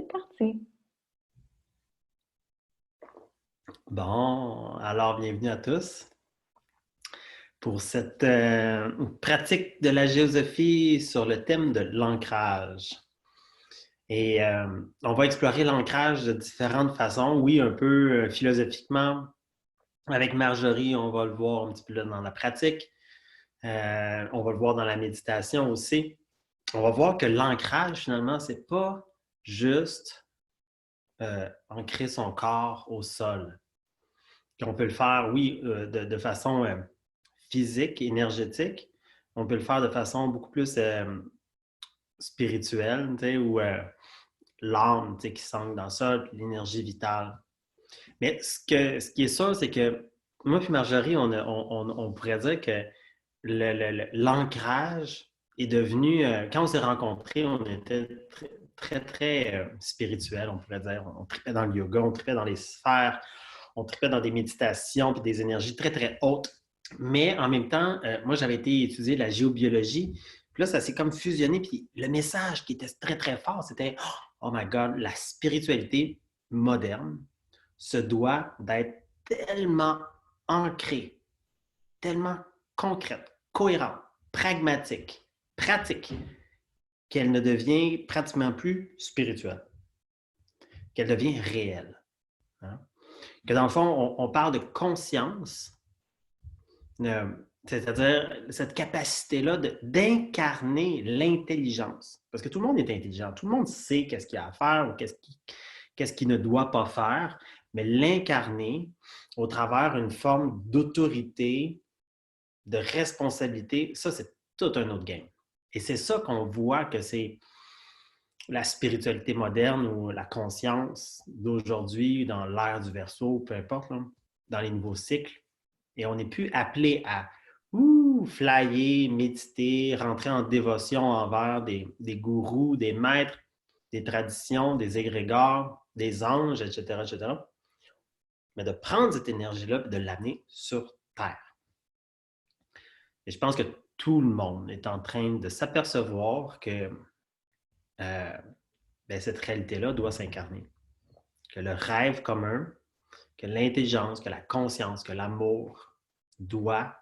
C'est parti. Bon, alors bienvenue à tous pour cette pratique de la géosophie sur le thème de l'ancrage. Et on va explorer l'ancrage de différentes façons, oui, un peu philosophiquement. Avec Marjorie, on va le voir un petit peu là dans la pratique. On va le voir dans la méditation aussi. On va voir que l'ancrage, finalement, c'est pas juste ancrer son corps au sol. On peut le faire, oui, de façon physique, énergétique. On peut le faire de façon beaucoup plus spirituelle, où l'âme qui s'ancre dans ça, l'énergie vitale. Mais ce qui est sûr, c'est que moi et Marjorie, on pourrait dire que l'ancrage est devenu, quand on s'est rencontrés, on était très spirituel, on pourrait dire. On tripait dans le yoga, on tripait dans les sphères, on tripait dans des méditations puis des énergies très hautes. Mais en même temps, moi, j'avais été étudier la géobiologie. Puis là, ça s'est comme fusionné. Puis le message qui était très fort, c'était oh my God, la spiritualité moderne se doit d'être tellement ancrée, tellement concrète, cohérente, pragmatique, pratique, qu'elle ne devient pratiquement plus spirituelle, qu'elle devient réelle. Hein? Que dans le fond, on parle de conscience, c'est-à-dire cette capacité-là d'incarner l'intelligence. Parce que tout le monde est intelligent, tout le monde sait qu'est-ce qu'il y a à faire ou qu'est-ce qu'il ne doit pas faire, mais l'incarner au travers une forme d'autorité, de responsabilité, ça, c'est tout un autre game. Et c'est ça qu'on voit que c'est la spiritualité moderne ou la conscience d'aujourd'hui, dans l'ère du Verseau, peu importe, là, dans les nouveaux cycles. Et on n'est plus appelé à flyer, méditer, rentrer en dévotion envers des gourous, des maîtres, des traditions, des égrégores, des anges, etc. Mais de prendre cette énergie-là et de l'amener sur Terre. Et je pense que tout le monde est en train de s'apercevoir que cette réalité-là doit s'incarner. Que le rêve commun, que l'intelligence, que la conscience, que l'amour doit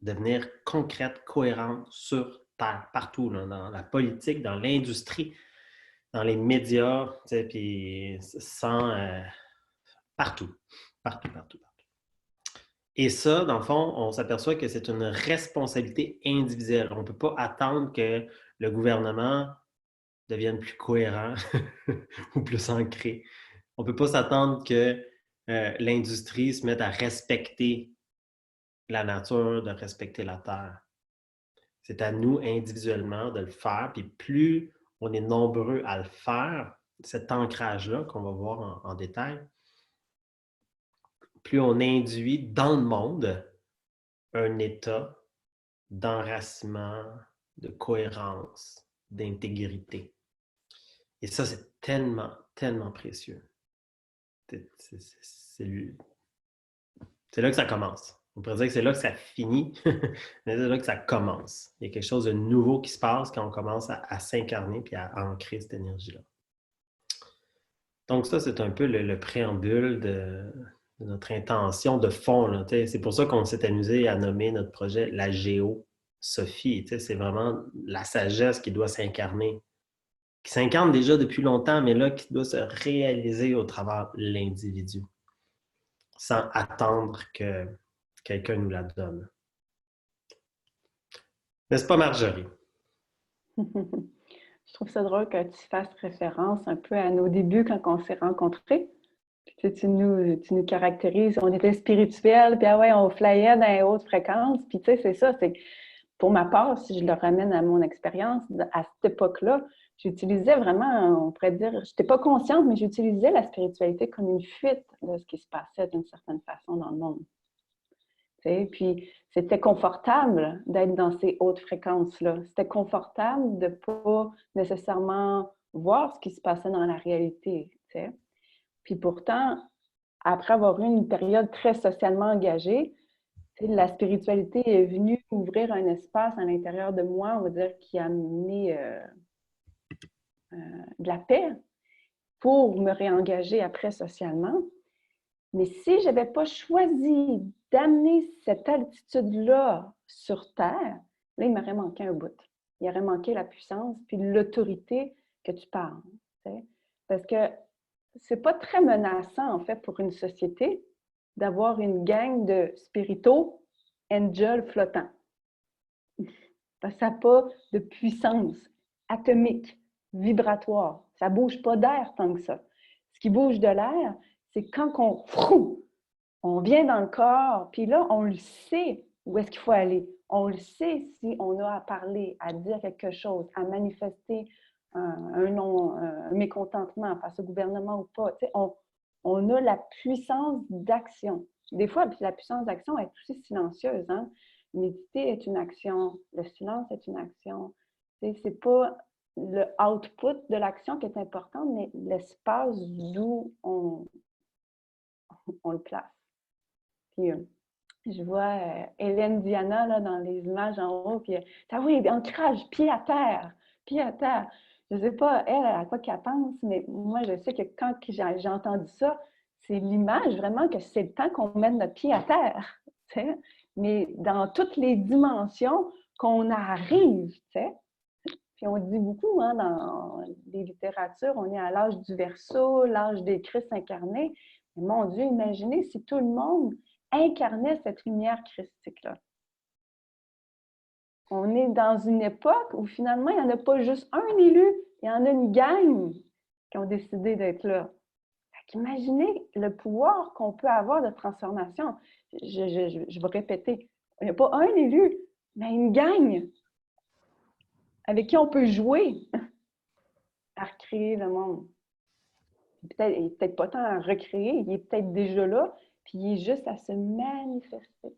devenir concrète, cohérente sur Terre, partout, là, dans la politique, dans l'industrie, dans les médias, puis sans partout, partout. Et ça, dans le fond, on s'aperçoit que c'est une responsabilité individuelle. On ne peut pas attendre que le gouvernement devienne plus cohérent ou plus ancré. On ne peut pas s'attendre que l'industrie se mette à respecter la nature, de respecter la terre. C'est à nous individuellement de le faire. Puis plus on est nombreux à le faire, cet ancrage-là qu'on va voir en détail, plus on induit dans le monde un état d'enracinement, de cohérence, d'intégrité. Et ça, c'est tellement précieux. C'est là que ça commence. On pourrait dire que c'est là que ça finit, mais c'est là que ça commence. Il y a quelque chose de nouveau qui se passe quand on commence à s'incarner et à ancrer cette énergie-là. Donc ça, c'est un peu le préambule de notre intention de fond. Là, c'est pour ça qu'on s'est amusé à nommer notre projet la géosophie. C'est vraiment la sagesse qui doit s'incarner, qui s'incarne déjà depuis longtemps, mais là, qui doit se réaliser au travers de l'individu, sans attendre que quelqu'un nous la donne. N'est-ce pas, Marjorie? Je trouve ça drôle que tu fasses référence un peu à nos débuts quand on s'est rencontrés. Tu nous caractérises, on était spirituels, puis ah ouais, on flyait dans les hautes fréquences. Puis tu sais, c'est ça, c'est pour ma part, si je le ramène à mon expérience, à cette époque-là, j'utilisais vraiment, on pourrait dire, je n'étais pas consciente, mais j'utilisais la spiritualité comme une fuite de ce qui se passait d'une certaine façon dans le monde. Puis c'était confortable d'être dans ces hautes fréquences-là. C'était confortable de ne pas nécessairement voir ce qui se passait dans la réalité. T'sais. Puis pourtant, après avoir eu une période très socialement engagée, la spiritualité est venue ouvrir un espace à l'intérieur de moi, on va dire, qui a amené de la paix. pour me réengager après socialement. Mais si je n'avais pas choisi d'amener cette altitude-là sur Terre, là, il m'aurait manqué un bout. Il aurait manqué la puissance puis l'autorité que tu parles. T'sais. Parce que c'est pas très menaçant, en fait, pour une société d'avoir une gang de spirituaux angels flottants. Parce que ça n'a pas de puissance atomique, vibratoire. Ça ne bouge pas d'air tant que ça. Ce qui bouge de l'air, c'est quand on vient dans le corps, puis là, on le sait où est-ce qu'il faut aller. On le sait si on a à parler, à dire quelque chose, à manifester un mécontentement face au gouvernement ou pas. On a la puissance d'action. Des fois, puis la puissance d'action est aussi silencieuse. Hein? Méditer est une action, le silence est une action. C'est pas le output de l'action qui est important, mais l'espace d'où on le place. Puis, je vois Hélène Diana là, dans les images en haut, puis ah oui, ancrage, pied à terre, pied à terre. Je ne sais pas, elle, à quoi qu'elle pense, mais moi, je sais que quand j'ai entendu ça, c'est l'image vraiment que c'est le temps qu'on mette notre pied à terre, t'sais? Mais dans toutes les dimensions qu'on arrive, t'sais? Puis on dit beaucoup hein, dans les littératures, on est à l'âge du Verseau, l'âge des Christ incarnés. Mais mon Dieu, imaginez si tout le monde incarnait cette lumière christique-là. On est dans une époque où finalement, il n'y en a pas juste un élu, il y en a une gang qui ont décidé d'être là. Imaginez le pouvoir qu'on peut avoir de transformation. Je vais répéter, il n'y a pas un élu, mais une gang avec qui on peut jouer à recréer le monde. Il n'est peut-être pas tant à recréer, il est peut-être déjà là, puis il est juste à se manifester.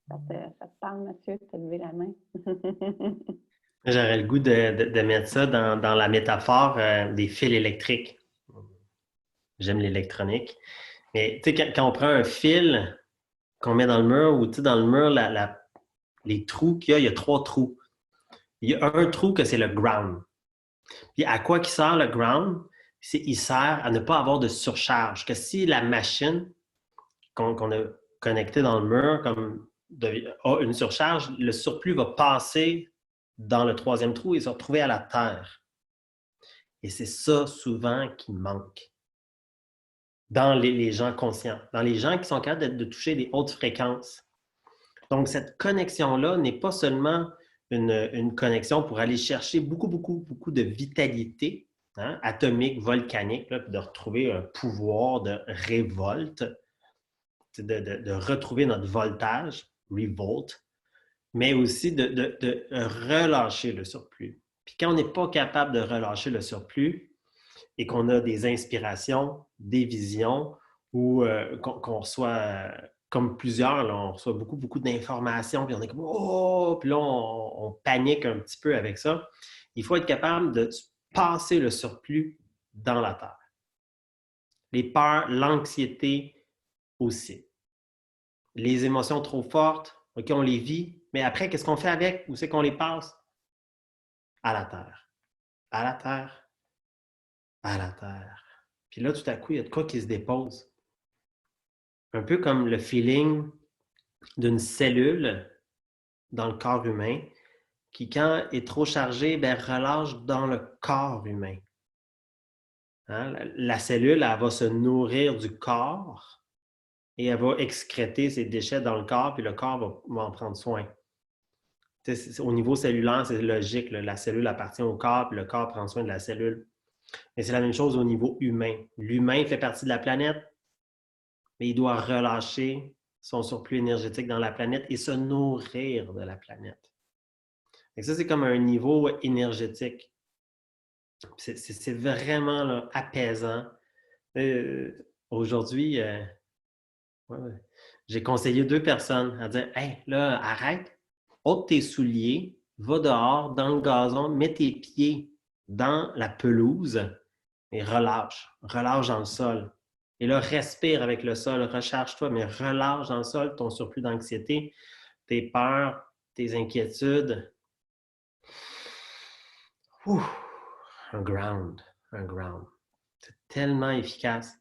Ça te parle, Mathieu, de te lever la main? J'aurais le goût de mettre ça dans la métaphore des fils électriques. J'aime l'électronique. Mais tu sais, quand on prend un fil qu'on met dans le mur, ou tu sais, dans le mur, les trous il y a 3 trous. Il y a un trou que c'est le ground. Puis à quoi qui sert le ground? Il sert à ne pas avoir de surcharge. Que si la machine qu'on a connectée dans le mur a une surcharge, le surplus va passer dans le 3e trou et se retrouver à la terre. Et c'est ça souvent qui manque dans les gens conscients, dans les gens qui sont capables de toucher des hautes fréquences. Donc, cette connexion-là n'est pas seulement une connexion pour aller chercher beaucoup, beaucoup, beaucoup de vitalité hein, atomique, volcanique, là, puis de retrouver un pouvoir de révolte, de retrouver notre voltage, revolt, mais aussi de relâcher le surplus. Puis quand on n'est pas capable de relâcher le surplus et qu'on a des inspirations, des visions, ou qu'on reçoit, comme plusieurs, là, on reçoit beaucoup, beaucoup d'informations, puis on est comme « Oh! » Puis là, on panique un petit peu avec ça. Il faut être capable de passer le surplus dans la terre. Les peurs, l'anxiété aussi. Les émotions trop fortes, OK, on les vit, mais après, qu'est-ce qu'on fait avec? Où c'est qu'on les passe? À la terre. À la terre. À la terre. Puis là, tout à coup, il y a de quoi qui se dépose. Un peu comme le feeling d'une cellule dans le corps humain qui, quand est trop chargée, ben, relâche dans le corps humain. Hein? La cellule, elle va se nourrir du corps et elle va excréter ses déchets dans le corps, puis le corps va en prendre soin. Au niveau cellulaire, c'est logique. Là, la cellule appartient au corps, puis le corps prend soin de la cellule. Mais c'est la même chose au niveau humain. L'humain fait partie de la planète, mais il doit relâcher son surplus énergétique dans la planète et se nourrir de la planète. Et ça, c'est comme un niveau énergétique. C'est vraiment là, apaisant. Aujourd'hui, j'ai conseillé 2 personnes à dire « Hey, là, arrête, ôte tes souliers, va dehors, dans le gazon, mets tes pieds dans la pelouse et relâche. Relâche dans le sol. Et là, respire avec le sol, recharge-toi, mais relâche dans le sol ton surplus d'anxiété, tes peurs, tes inquiétudes. Ouh, un ground, un ground. C'est tellement efficace.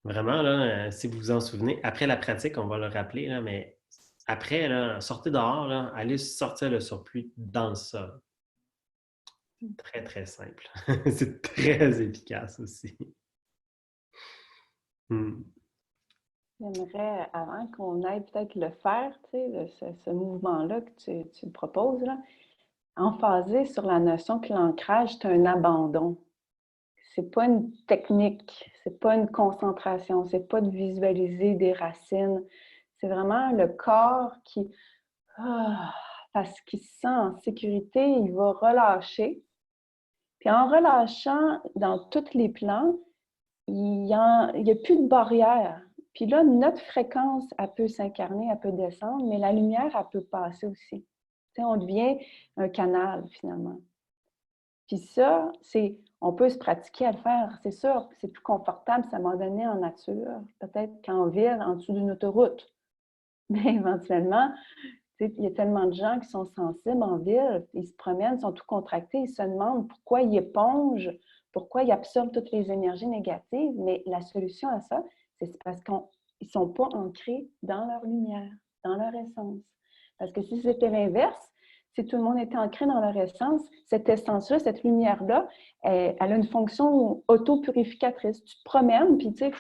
Vraiment, là, si vous vous en souvenez, après la pratique, on va le rappeler, là, mais après, là, sortez dehors, là, allez sortir le surplus dans le sol. Très, très simple. C'est très efficace aussi. Hmm. J'aimerais, avant qu'on aille peut-être le faire, tu sais, ce mouvement-là que tu proposes, là, emphaser sur la notion que l'ancrage, c'est un abandon. C'est pas une technique, c'est pas une concentration, c'est pas de visualiser des racines. C'est vraiment le corps qui, parce qu'il se sent en sécurité, il va relâcher. Puis en relâchant dans tous les plans, il n'y a plus de barrière. Puis là, notre fréquence, elle peut s'incarner, elle peut descendre, mais la lumière, elle peut passer aussi. Tu sais, on devient un canal, finalement. Puis ça, on peut se pratiquer à le faire. C'est sûr, c'est plus confortable, ça m'a donné en nature, peut-être qu'en ville, en dessous d'une autoroute. Mais éventuellement, tu sais, il y a tellement de gens qui sont sensibles en ville, ils se promènent, ils sont tout contractés, ils se demandent pourquoi ils épongent, pourquoi ils absorbent toutes les énergies négatives. Mais la solution à ça, c'est parce qu'ils ne sont pas ancrés dans leur lumière, dans leur essence. Parce que si c'était l'inverse, si tout le monde était ancré dans leur essence, cette essence-là, cette lumière-là, elle a une fonction auto-purificatrice. Tu te promènes, puis tu sais,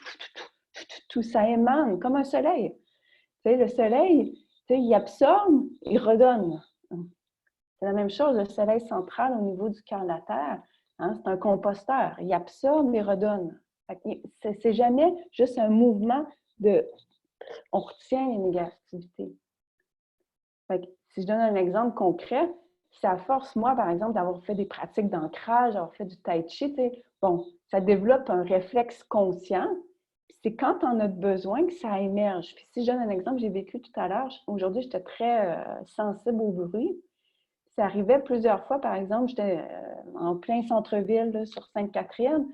tout ça émane comme un soleil. Tu sais, le soleil, tu sais, il absorbe, il redonne. C'est la même chose, le soleil central au niveau du cœur de la Terre, hein, c'est un composteur. Il absorbe et redonne. C'est jamais juste un mouvement de on retient les négativités. Fait que, si je donne un exemple concret, c'est à force, moi, par exemple, d'avoir fait des pratiques d'ancrage, d'avoir fait du tai chi, bon, ça développe un réflexe conscient. C'est quand on a besoin que ça émerge. Puis si je donne un exemple, j'ai vécu tout à l'heure, aujourd'hui, j'étais très sensible au bruit. Ça arrivait plusieurs fois, par exemple, j'étais en plein centre-ville, là, sur Sainte-Catherine,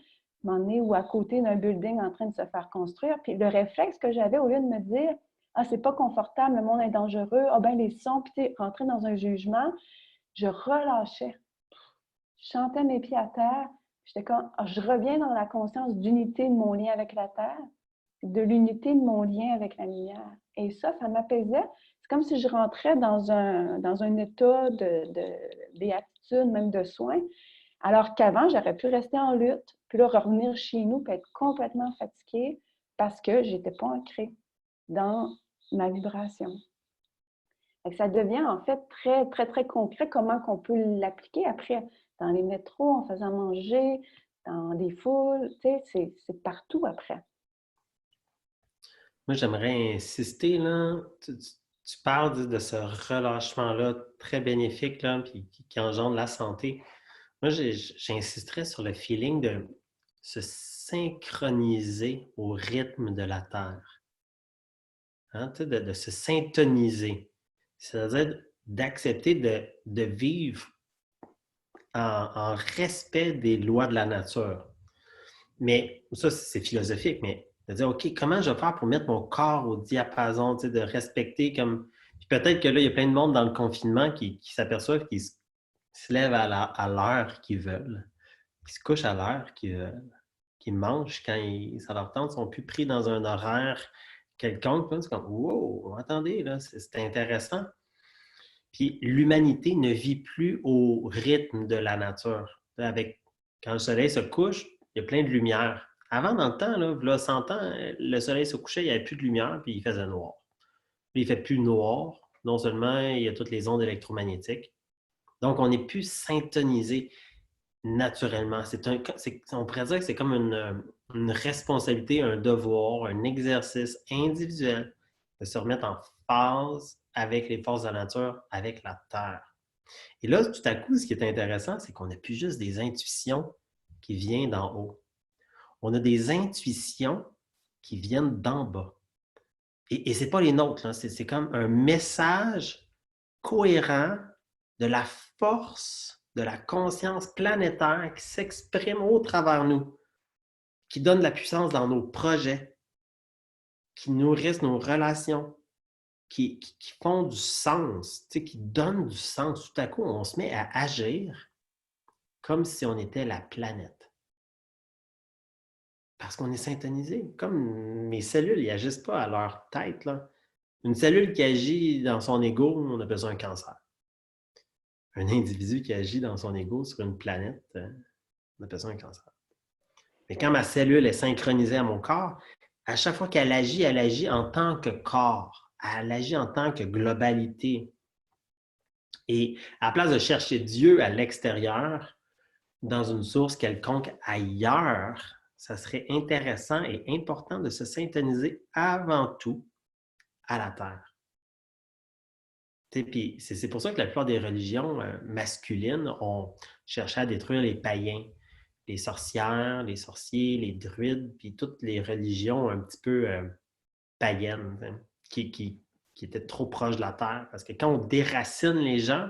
un moment donné, ou à côté d'un building en train de se faire construire. Puis le réflexe que j'avais, au lieu de me dire ah, c'est pas confortable, le monde est dangereux, ah ben les sons, puis tu rentrer dans un jugement, je relâchais. Je chantais mes pieds à terre. J'étais comme, je reviens dans la conscience d'unité de mon lien avec la terre, de l'unité de mon lien avec la lumière. Et ça m'apaisait. C'est comme si je rentrais dans un état de béatitude, même de soin, alors qu'avant, j'aurais pu rester en lutte, puis là, revenir chez nous, puis être complètement fatiguée parce que je n'étais pas ancrée dans ma vibration. Et ça devient en fait très, très, très concret comment qu'on peut l'appliquer après dans les métros, en faisant manger, dans des foules, tu sais, c'est partout après. Moi, j'aimerais insister, là. Tu parles de ce relâchement-là très bénéfique, là, puis qui engendre la santé. Moi, j'insisterais sur le feeling de se synchroniser au rythme de la Terre. Hein, de se syntoniser. C'est-à-dire d'accepter de vivre en respect des lois de la nature. Mais ça, c'est philosophique, mais de dire, OK, comment je vais faire pour mettre mon corps au diapason, de respecter comme. Puis peut-être que là, il y a plein de monde dans le confinement qui s'aperçoivent qu'ils se lèvent à l'heure qu'ils veulent, qui se couchent à l'heure qu'ils veulent, qui mangent quand ça leur tente, sont plus pris dans un horaire quelconque. C'est comme, wow, attendez, là, c'est intéressant. Puis l'humanité ne vit plus au rythme de la nature. Avec, quand le soleil se couche, il y a plein de lumière. Avant, dans le temps, là 100 ans, le soleil se couchait, il n'y avait plus de lumière, puis il faisait noir. Puis il ne fait plus noir. Non seulement il y a toutes les ondes électromagnétiques. Donc, on n'est plus syntonisé naturellement. On pourrait dire que c'est comme une responsabilité, un devoir, un exercice individuel de se remettre en phase avec les forces de la nature, avec la Terre. Et là, tout à coup, ce qui est intéressant, c'est qu'on n'a plus juste des intuitions qui viennent d'en haut. On a des intuitions qui viennent d'en bas. Et ce n'est pas les nôtres, là. C'est comme un message cohérent de la force de la conscience planétaire qui s'exprime au travers nous, qui donne la puissance dans nos projets, qui nourrissent nos relations, qui font du sens, qui donnent du sens. Tout à coup, on se met à agir comme si on était la planète. Parce qu'on est syntonisé. Comme mes cellules, ils n'agissent pas à leur tête, là. Une cellule qui agit dans son ego, on appelle ça un cancer. Un individu qui agit dans son ego sur une planète, on appelle ça un cancer. Mais quand ma cellule est synchronisée à mon corps, à chaque fois qu'elle agit en tant que corps. Elle agit en tant que globalité. Et à la place de chercher Dieu à l'extérieur, dans une source quelconque ailleurs, ça serait intéressant et important de se syntoniser avant tout à la Terre. Puis c'est pour ça que la plupart des religions masculines ont cherché à détruire les païens, les sorcières, les sorciers, les druides, puis toutes les religions un petit peu païennes, qui étaient trop proches de la Terre. Parce que quand on déracine les gens,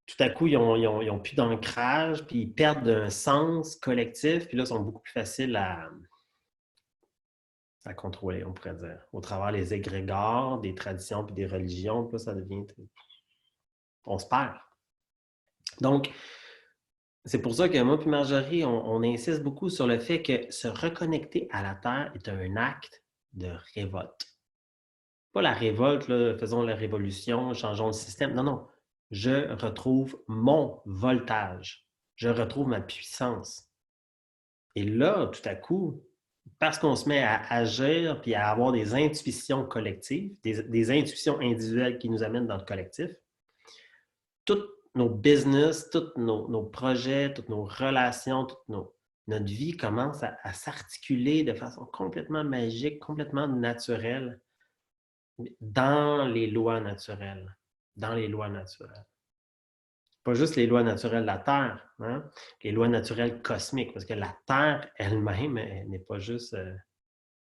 tout à coup, ils ont plus d'ancrage, puis ils perdent un sens collectif, puis là, ils sont beaucoup plus faciles à contrôler, on pourrait dire, au travers les égrégores, des traditions, puis des religions, puis là, ça devient... On se perd. Donc, c'est pour ça que moi puis Marjorie, on insiste beaucoup sur le fait que se reconnecter à la Terre est un acte de révolte. Pas la révolte, là, faisons la révolution, changeons le système. Non, non. Je retrouve mon voltage. Je retrouve ma puissance. Et là, tout à coup, parce qu'on se met à agir puis à avoir des intuitions collectives, des intuitions individuelles qui nous amènent dans le collectif, tous nos business, tous nos projets, toutes nos relations, notre vie commence à s'articuler de façon complètement magique, complètement naturelle, dans les lois naturelles. Dans les lois naturelles. Pas juste les lois naturelles de la Terre, hein? Les lois naturelles cosmiques, parce que la Terre elle-même n'est pas juste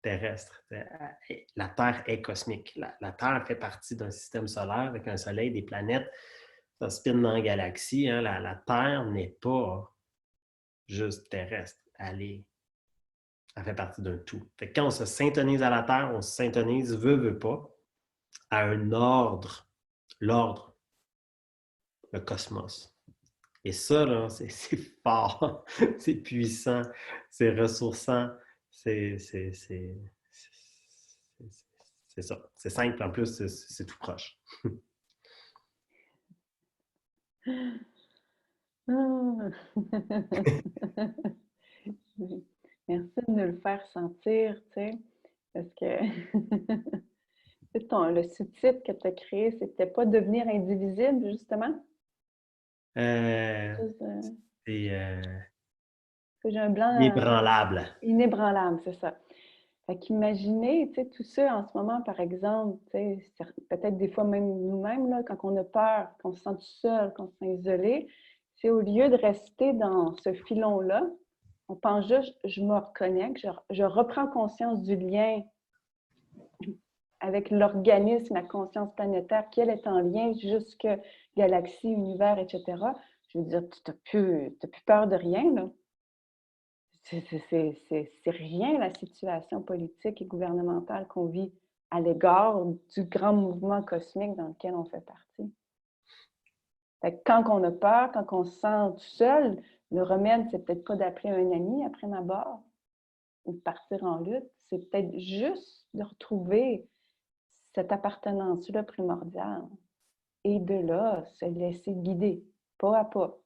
terrestre. La Terre est cosmique. La Terre fait partie d'un système solaire avec un soleil, des planètes, ça spin dans la galaxie. Hein? La Terre n'est pas juste terrestre. Elle fait partie d'un tout. Fait que quand on se syntonise à la Terre, on se syntonise, veut pas, à un ordre. L'ordre, le cosmos. Et ça, là, c'est fort, c'est puissant, c'est ressourçant, c'est ça. C'est simple, en plus, c'est tout proche. Merci de nous le faire sentir, tu sais, parce que le sous-titre que tu as créé, c'était pas devenir indivisible, justement. Euh, Juste, c'est que j'ai un blanc inébranlable. inébranlable, c'est ça. Fait qu'imaginez, tu sais, tout ça en ce moment, par exemple, tu sais, peut-être des fois même nous-mêmes, là, quand on a peur, qu'on se sent tout seul, qu'on se sent isolé, c'est au lieu de rester dans ce filon-là, on pense juste, je me reconnecte, je reprends conscience du lien avec l'organisme, la conscience planétaire, qui elle est en lien jusque galaxie, univers, etc. Je veux dire, tu n'as plus peur de rien, là. C'est rien la situation politique et gouvernementale qu'on vit à l'égard du grand mouvement cosmique dans lequel on fait partie. Fait que quand on a peur, quand on se sent tout seul, le remède, c'est peut-être pas d'appeler un ami après ma barre ou de partir en lutte, c'est peut-être juste de retrouver cette appartenance-là primordiale et de là, se laisser guider, pas à pas.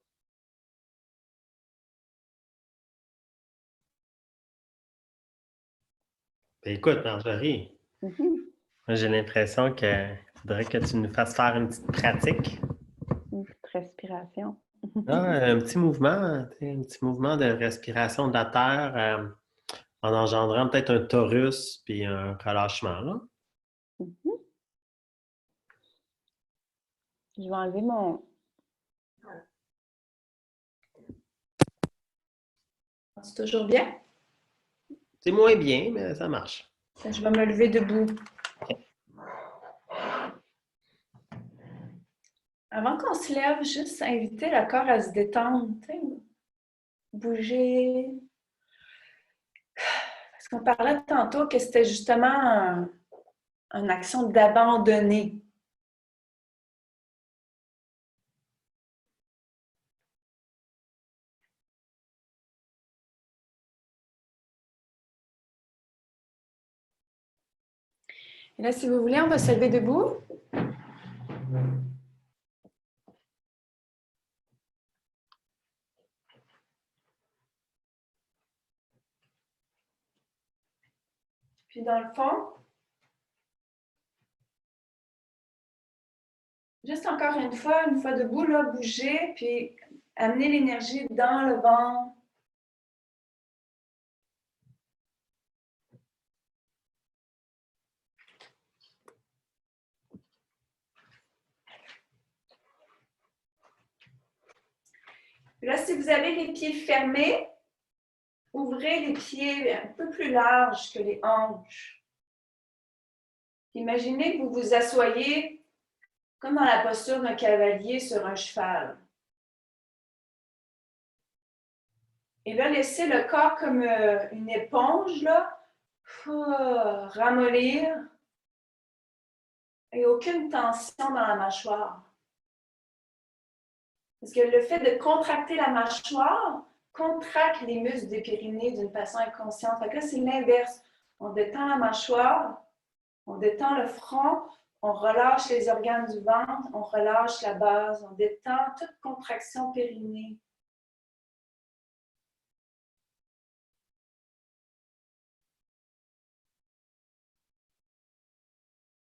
Ben, écoute, Marjorie, moi, j'ai l'impression qu'il faudrait que tu nous fasses faire une petite pratique. Une petite respiration. Un petit mouvement, un petit mouvement de respiration de la terre en engendrant peut-être un torus puis un relâchement, là. Je vais enlever mon... C'est toujours bien? C'est moins bien, mais ça marche. Je vais me lever debout. Avant qu'on se lève, juste inviter le corps à se détendre, bouger. Parce qu'on parlait tantôt que c'était justement une action d'abandonner. Et là, si vous voulez, on va se lever debout. Puis dans le fond, juste encore une fois debout, là, bouger, puis amener l'énergie dans le ventre. Là, si vous avez les pieds fermés, ouvrez les pieds un peu plus larges que les hanches. Imaginez que vous vous asseyez comme dans la posture d'un cavalier sur un cheval. Et là, laissez le corps comme une éponge, là, ramollir. Et aucune tension dans la mâchoire. Parce que le fait de contracter la mâchoire contracte les muscles des périnées d'une façon inconsciente. Fait que là, c'est l'inverse. On détend la mâchoire, on détend le front, on relâche les organes du ventre, on relâche la base, on détend toute contraction périnée.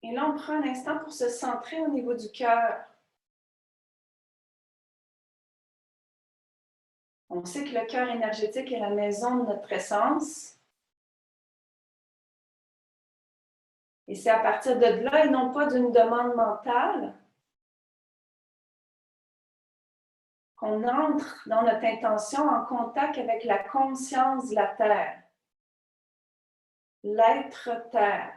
Et là, on prend un instant pour se centrer au niveau du cœur. On sait que le cœur énergétique est la maison de notre essence. Et c'est à partir de là, et non pas d'une demande mentale, qu'on entre dans notre intention en contact avec la conscience de la Terre, l'être Terre.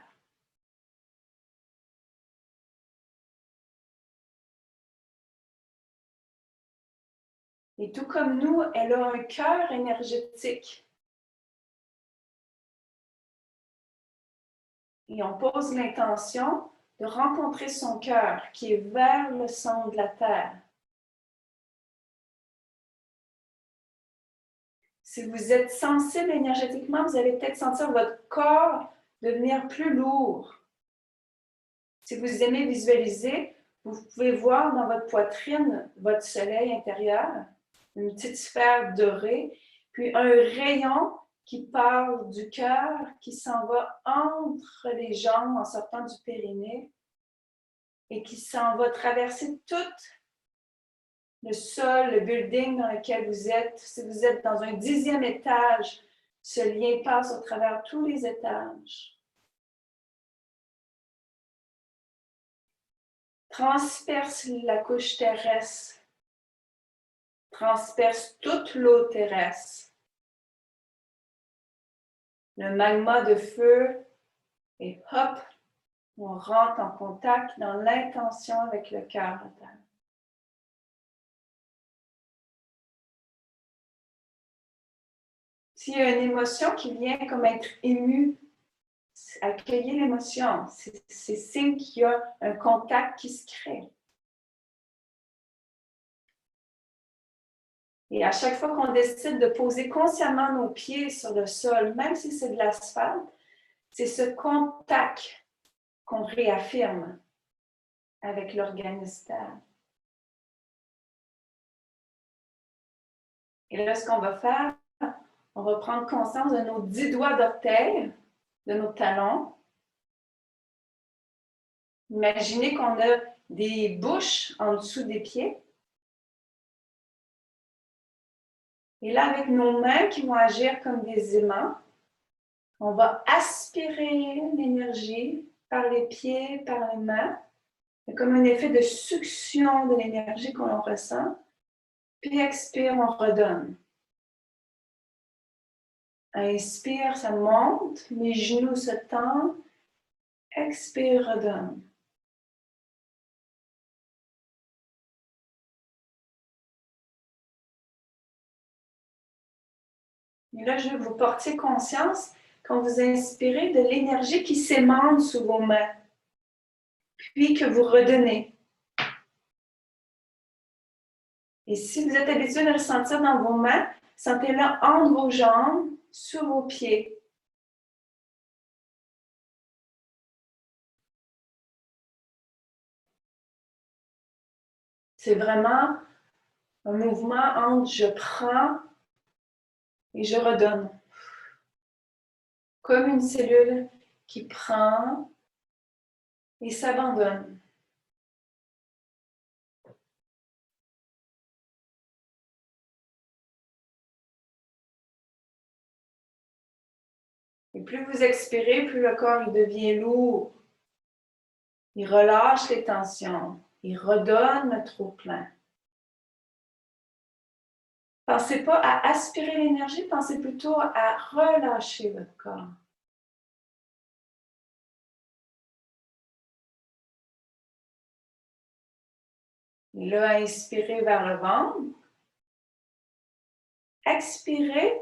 Et tout comme nous, elle a un cœur énergétique. Et on pose l'intention de rencontrer son cœur qui est vers le centre de la Terre. Si vous êtes sensible énergétiquement, vous allez peut-être sentir votre corps devenir plus lourd. Si vous aimez visualiser, vous pouvez voir dans votre poitrine votre soleil intérieur, une petite sphère dorée, puis un rayon qui part du cœur, qui s'en va entre les jambes en sortant du périnée et qui s'en va traverser tout le sol, le building dans lequel vous êtes. Si vous êtes dans un 10e étage, ce lien passe au travers tous les étages. Transperce la couche terrestre, transperce toute l'eau terrestre. Le magma de feu, et hop, on rentre en contact dans l'intention avec le cœur de terre. S'il y a une émotion qui vient comme être émue, accueillez l'émotion. C'est signe qu'il y a un contact qui se crée. Et à chaque fois qu'on décide de poser consciemment nos pieds sur le sol, même si c'est de l'asphalte, c'est ce contact qu'on réaffirme avec l'organisme terre. Et là, ce qu'on va faire, on va prendre conscience de nos 10 doigts d'orteil, de nos talons. Imaginez qu'on a des bouches en dessous des pieds. Et là, avec nos mains qui vont agir comme des aimants, on va aspirer l'énergie par les pieds, par les mains. C'est comme un effet de succion de l'énergie qu'on ressent. Puis expire, on redonne. Inspire, ça monte, mes genoux se tendent. Expire, redonne. Et là, je veux que vous portiez conscience, quand vous inspirez, de l'énergie qui s'émane sous vos mains, puis que vous redonnez. Et si vous êtes habitué de ressentir dans vos mains, sentez-le entre vos jambes, sur vos pieds. C'est vraiment un mouvement entre je prends et je redonne. Comme une cellule qui prend et s'abandonne. Et plus vous expirez, plus le corps il devient lourd. Il relâche les tensions. Il redonne le trop-plein. Pensez pas à aspirer l'énergie, pensez plutôt à relâcher votre corps. Et là, inspirez vers le ventre. Expirez,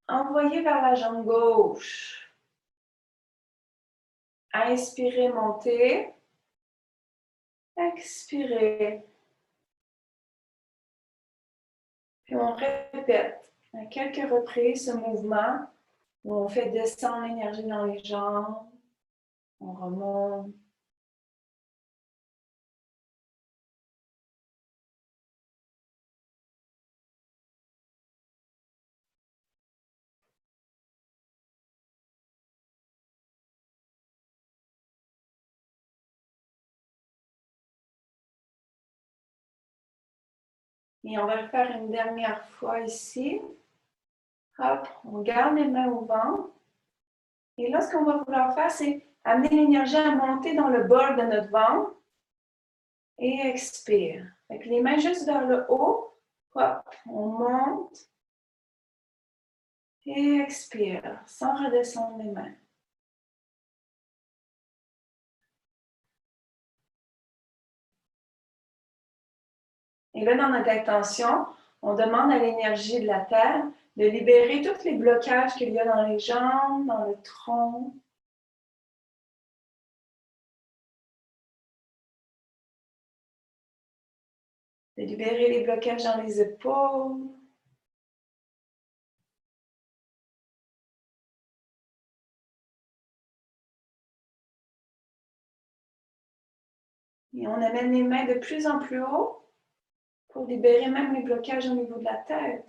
envoyez vers la jambe gauche. Inspirez, montez. Expirez. Puis on répète à quelques reprises ce mouvement où on fait descendre l'énergie dans les jambes. On remonte. Et on va le faire une dernière fois ici. Hop, on garde les mains au ventre. Et là, ce qu'on va vouloir faire, c'est amener l'énergie à monter dans le bol de notre ventre. Et expire. Avec les mains juste vers le haut. Hop, on monte. Et expire, sans redescendre les mains. Et là, dans notre intention, on demande à l'énergie de la Terre de libérer tous les blocages qu'il y a dans les jambes, dans le tronc. De libérer les blocages dans les épaules. Et on amène les mains de plus en plus haut pour libérer même les blocages au niveau de la tête.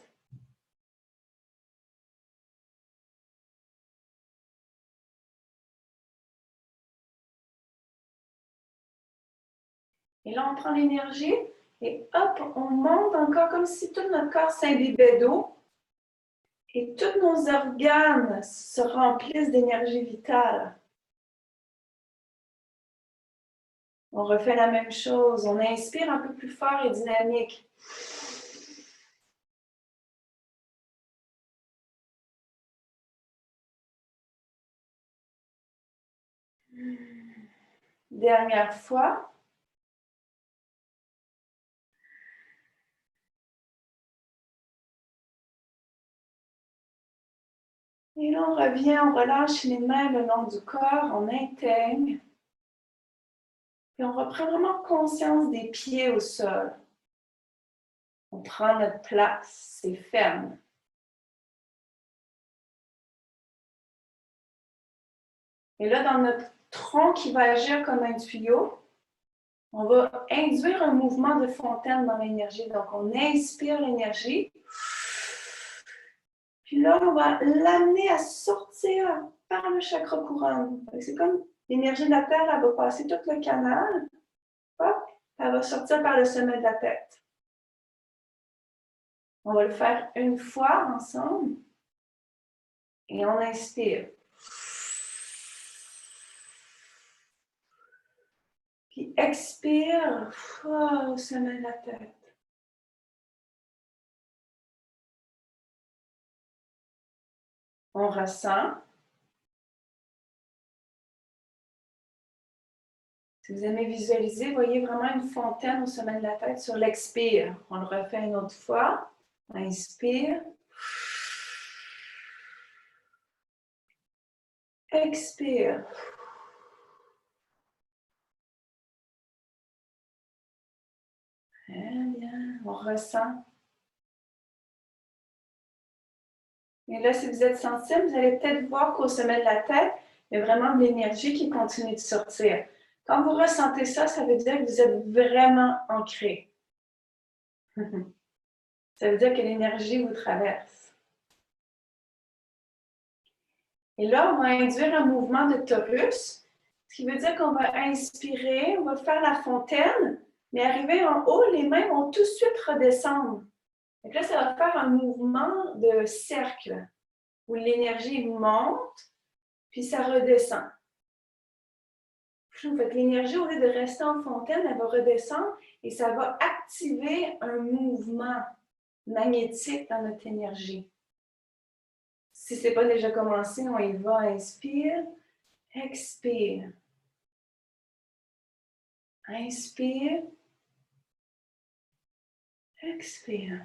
Et là, on prend l'énergie et hop, on monte encore comme si tout notre corps s'imbibait d'eau et tous nos organes se remplissent d'énergie vitale. On refait la même chose. On inspire un peu plus fort et dynamique. Dernière fois. Et là, on revient, on relâche les mains le long du corps, on intègre. Et on reprend vraiment conscience des pieds au sol. On prend notre place, c'est ferme. Et là, dans notre tronc qui va agir comme un tuyau, on va induire un mouvement de fontaine dans l'énergie. Donc, on inspire l'énergie. Puis là, on va l'amener à sortir par le chakra couronne. C'est comme l'énergie de la Terre, elle va passer tout le canal. Hop, elle va sortir par le sommet de la tête. On va le faire une fois ensemble. Et on inspire. Puis expire au sommet de la tête. On ressent. Si vous aimez visualiser, voyez vraiment une fontaine au sommet de la tête sur l'expire. On le refait une autre fois. Inspire. Expire. Très bien. On ressent. Et là, si vous êtes sensible, vous allez peut-être voir qu'au sommet de la tête, il y a vraiment de l'énergie qui continue de sortir. Quand vous ressentez ça, ça veut dire que vous êtes vraiment ancré. Ça veut dire que l'énergie vous traverse. Et là, on va induire un mouvement de torus, ce qui veut dire qu'on va inspirer, on va faire la fontaine, mais arriver en haut, les mains vont tout de suite redescendre. Donc là, ça va faire un mouvement de cercle où l'énergie monte, puis ça redescend. Fait que l'énergie, au lieu de rester en fontaine, elle va redescendre et ça va activer un mouvement magnétique dans notre énergie. Si ce n'est pas déjà commencé, on y va. Inspire, expire. Inspire, expire.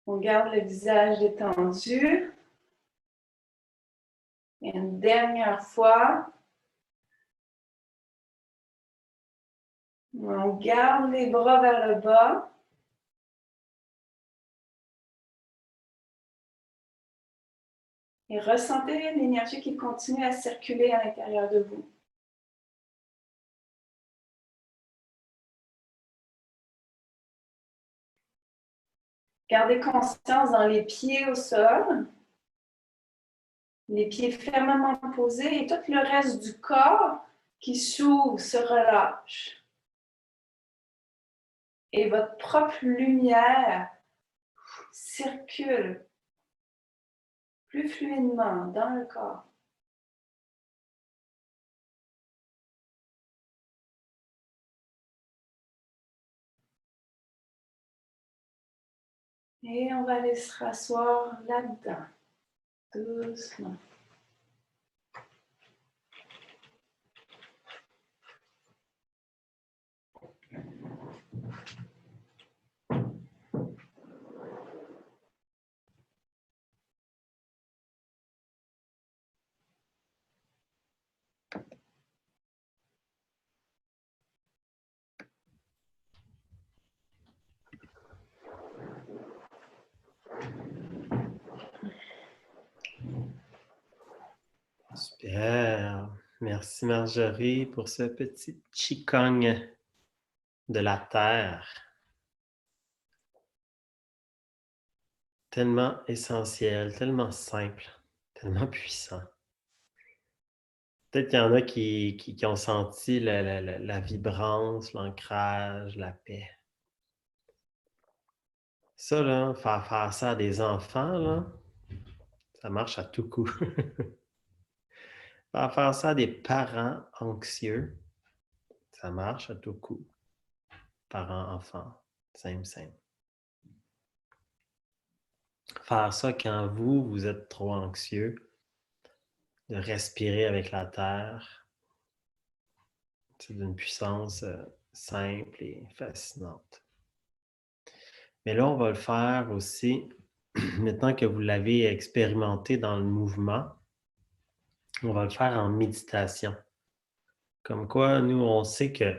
On garde le visage détendu. Et une dernière fois. On garde les bras vers le bas. Et ressentez l'énergie qui continue à circuler à l'intérieur de vous. Gardez conscience dans les pieds au sol, les pieds fermement posés et tout le reste du corps qui s'ouvre, se relâche. Et votre propre lumière circule plus fluidement dans le corps. Et on va aller se rasseoir là-dedans, doucement. Super. Merci Marjorie pour ce petit qigong de la Terre. Tellement essentiel, tellement simple, tellement puissant. Peut-être qu'il y en a qui ont senti la vibrance, l'ancrage, la paix. Ça, là, faire ça à des enfants, là, ça marche à tout coup. Faire ça à des parents anxieux, ça marche à tout coup. Parents, enfants, simple. Faire ça quand vous êtes trop anxieux, de respirer avec la terre, c'est d'une puissance simple et fascinante. Mais là, on va le faire aussi, maintenant que vous l'avez expérimenté dans le mouvement, on va le faire en méditation. Comme quoi, nous, on sait que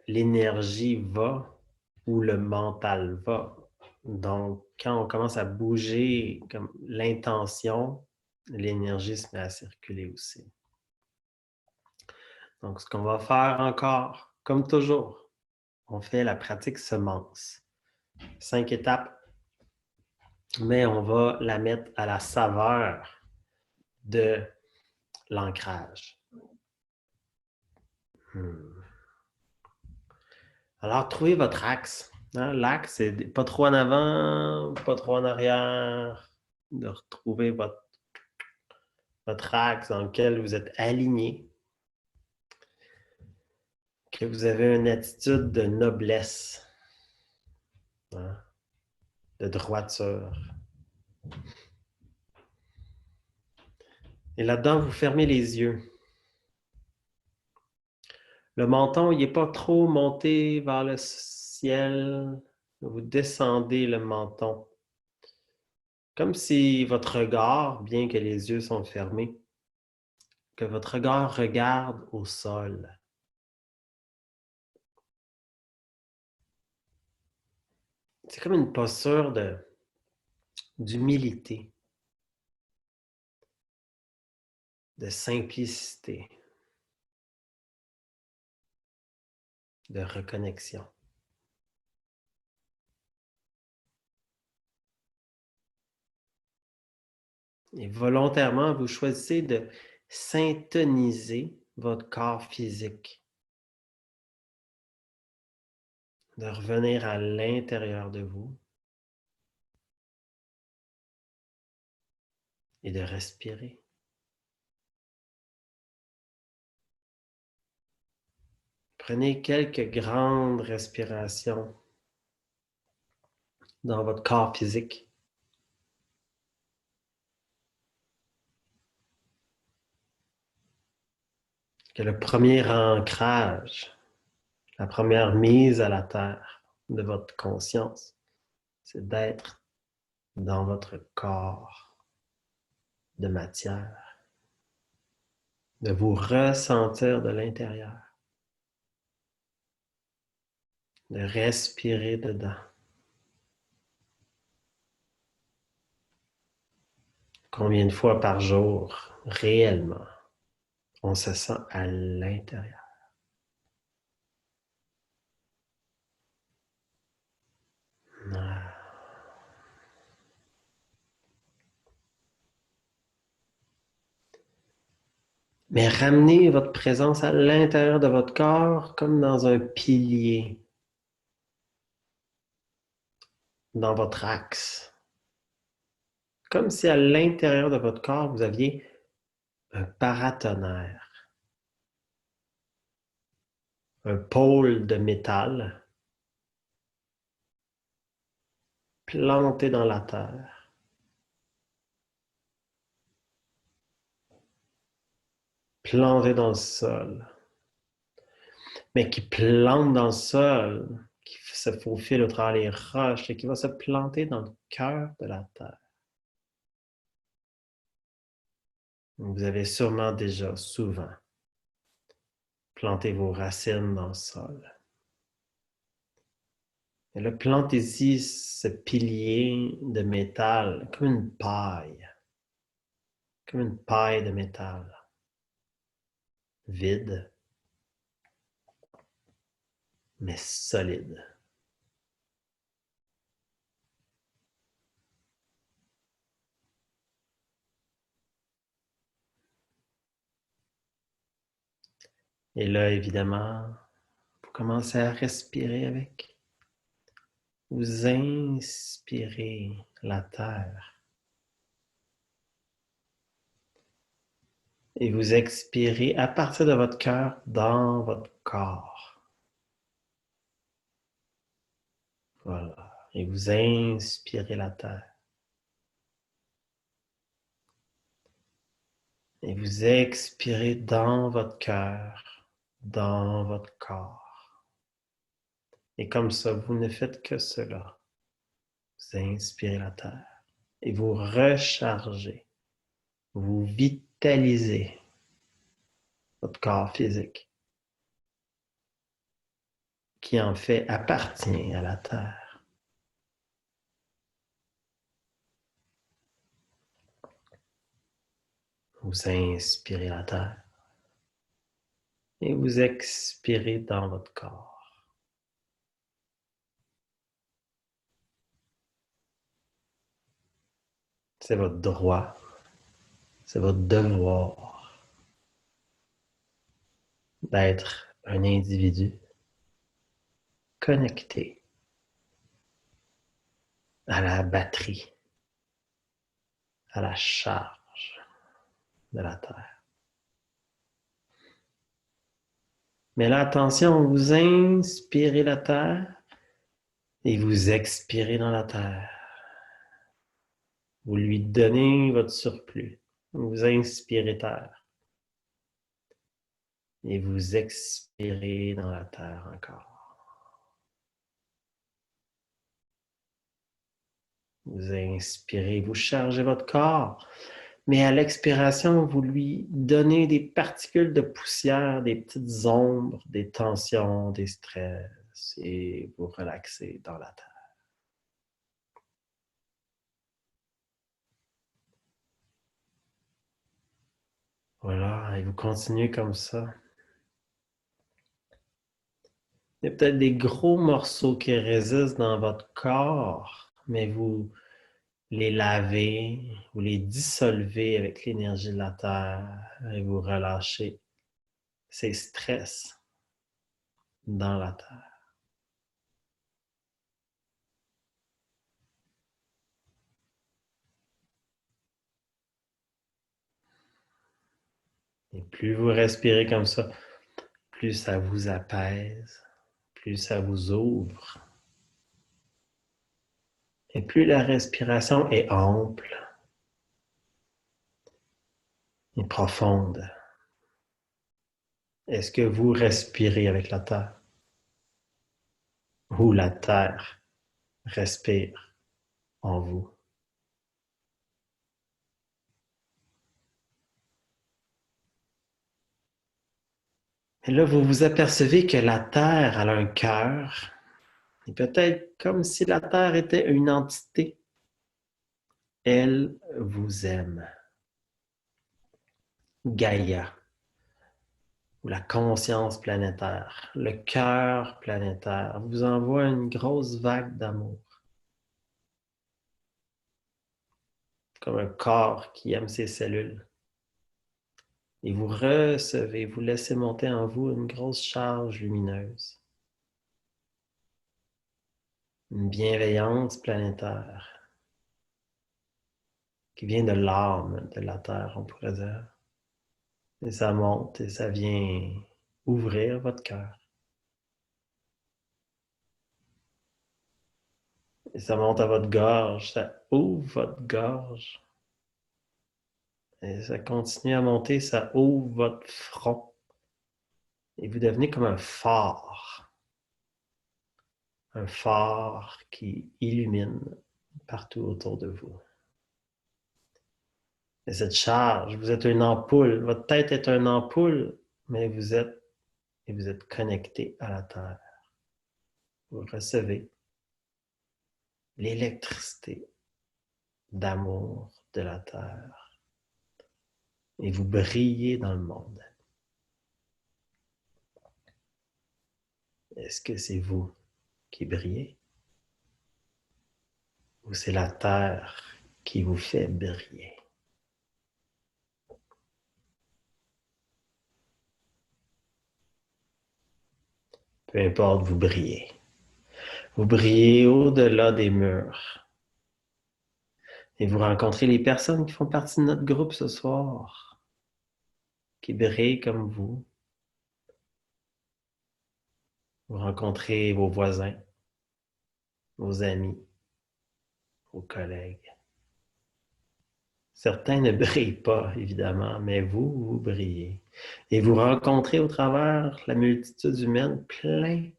l'énergie va où le mental va. Donc, quand on commence à bouger comme l'intention, l'énergie se met à circuler aussi. Donc, ce qu'on va faire encore, comme toujours, on fait la pratique semence. 5 étapes, mais on va la mettre à la saveur de l'ancrage. Alors, trouvez votre axe. Hein? L'axe, c'est pas trop en avant, pas trop en arrière. De retrouver votre axe dans lequel vous êtes aligné. Que vous avez une attitude de noblesse, hein? De droiture. Et là-dedans, vous fermez les yeux. Le menton, il n'est pas trop monté vers le ciel. Vous descendez le menton. Comme si votre regard, bien que les yeux sont fermés, que votre regard regarde au sol. C'est comme une posture d'humilité, de simplicité, de reconnexion. Et volontairement, vous choisissez de syntoniser votre corps physique, de revenir à l'intérieur de vous et de respirer. Prenez quelques grandes respirations dans votre corps physique. Que le premier ancrage, la première mise à la terre de votre conscience, c'est d'être dans votre corps de matière, de vous ressentir de l'intérieur, de respirer dedans. Combien de fois par jour, réellement, on se sent à l'intérieur? Mais ramenez votre présence à l'intérieur de votre corps comme dans un pilier, dans votre axe. Comme si à l'intérieur de votre corps, vous aviez un paratonnerre, un pôle de métal planté dans la terre. Planté dans le sol, mais qui plante dans le sol, qui se faufile au travers les roches et qui va se planter dans le cœur de la terre. Vous avez sûrement déjà, souvent, planté vos racines dans le sol. Et là, plantez-y ce pilier de métal comme une paille de métal, vide, mais solide. Et là, évidemment, vous commencez à respirer avec. Vous inspirez la terre et vous expirez à partir de votre cœur dans votre corps. Voilà. Et vous inspirez la terre. Et vous expirez dans votre cœur, dans votre corps. Et comme ça, vous ne faites que cela. Vous inspirez la terre et vous rechargez, vous vitalisez votre corps physique qui en fait appartient à la terre. Vous inspirez la terre et vous expirez dans votre corps. C'est votre droit, c'est votre devoir d'être un individu connecté à la batterie, à la charge de la terre. Mais là, attention, vous inspirez la terre et vous expirez dans la terre. Vous lui donnez votre surplus. Vous inspirez terre. Et vous expirez dans la terre encore. Vous inspirez, vous chargez votre corps Mais à l'expiration, vous lui donnez des particules de poussière, des petites ombres, des tensions, des stress, et vous relaxez dans la terre. Voilà, et vous continuez comme ça. Il y a peut-être des gros morceaux qui résistent dans votre corps, mais vous les lavez, vous les dissolvez avec l'énergie de la terre et vous relâchez ces stress dans la terre. Et plus vous respirez comme ça, plus ça vous apaise, plus ça vous ouvre. Et plus la respiration est ample et profonde. Est-ce que vous respirez avec la terre? Ou la terre respire en vous? Et là, vous vous apercevez que la terre a un cœur. Et peut-être comme si la terre était une entité. Elle vous aime. Gaïa, ou la conscience planétaire, le cœur planétaire, vous envoie une grosse vague d'amour. Comme un corps qui aime ses cellules. Et vous recevez, vous laissez monter en vous une grosse charge lumineuse. Une bienveillance planétaire qui vient de l'âme de la Terre, on pourrait dire. Et ça monte et ça vient ouvrir votre cœur. Et ça monte à votre gorge, ça ouvre votre gorge. Et ça continue à monter, ça ouvre votre front. Et vous devenez comme un phare qui illumine partout autour de vous. Et cette charge, vous êtes une ampoule, votre tête est une ampoule, mais vous êtes connecté à la Terre. Vous recevez l'électricité d'amour de la Terre et vous brillez dans le monde. Est-ce que c'est vous qui brillez ou c'est la Terre qui vous fait briller? Peu importe, vous brillez. Vous brillez au-delà des murs. Et vous rencontrez les personnes qui font partie de notre groupe ce soir, qui brillent comme vous. Vous rencontrez vos voisins, vos amis, vos collègues. Certains ne brillent pas, évidemment, mais vous, vous brillez. Et vous rencontrez au travers la multitude humaine plein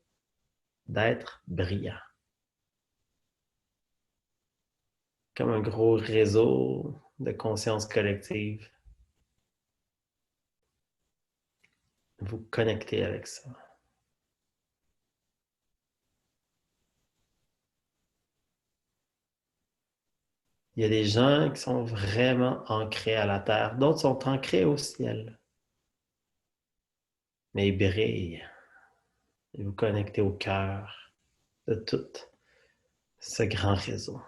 d'êtres brillants. Comme un gros réseau de conscience collective. Vous connectez avec ça. Il y a des gens qui sont vraiment ancrés à la terre, d'autres sont ancrés au ciel. Mais ils brillent. Et vous connectez au cœur de tout ce grand réseau.